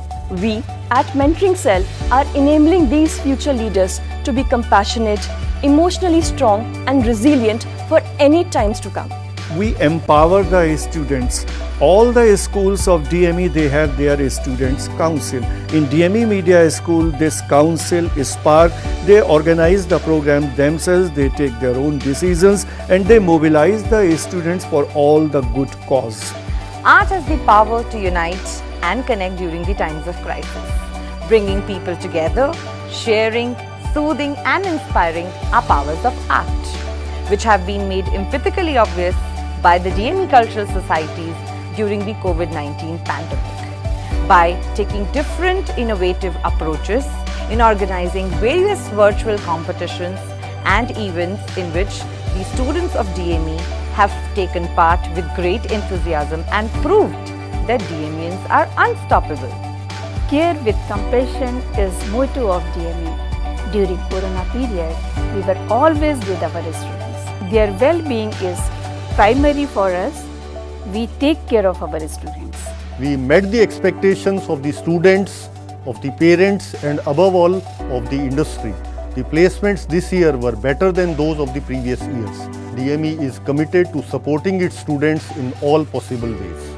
we at Mentoring Cell are enabling these future leaders to be compassionate, emotionally strong and resilient for any times to come.
We empower the students. All the schools of DME, they have their students council. In DME Media School, this council is spark. They organize the program themselves, they take their own decisions and they mobilize the students for all the good cause.
Art has the power to unite and connect during the times of crisis. Bringing people together, sharing, soothing and inspiring are powers of art, which have been made empathically obvious by the DME cultural societies during the COVID-19 pandemic. By taking different innovative approaches in organizing various virtual competitions and events in which the students of DME have taken part with great enthusiasm and proved that DMEians are unstoppable.
Care with compassion is motto of DME. During Corona period, we were always with our students. Their well-being is primary for us. We take care of our students.
We met the expectations of the students, of the parents and above all of the industry. The placements this year were better than those of the previous years. DME is committed to supporting its students in all possible ways.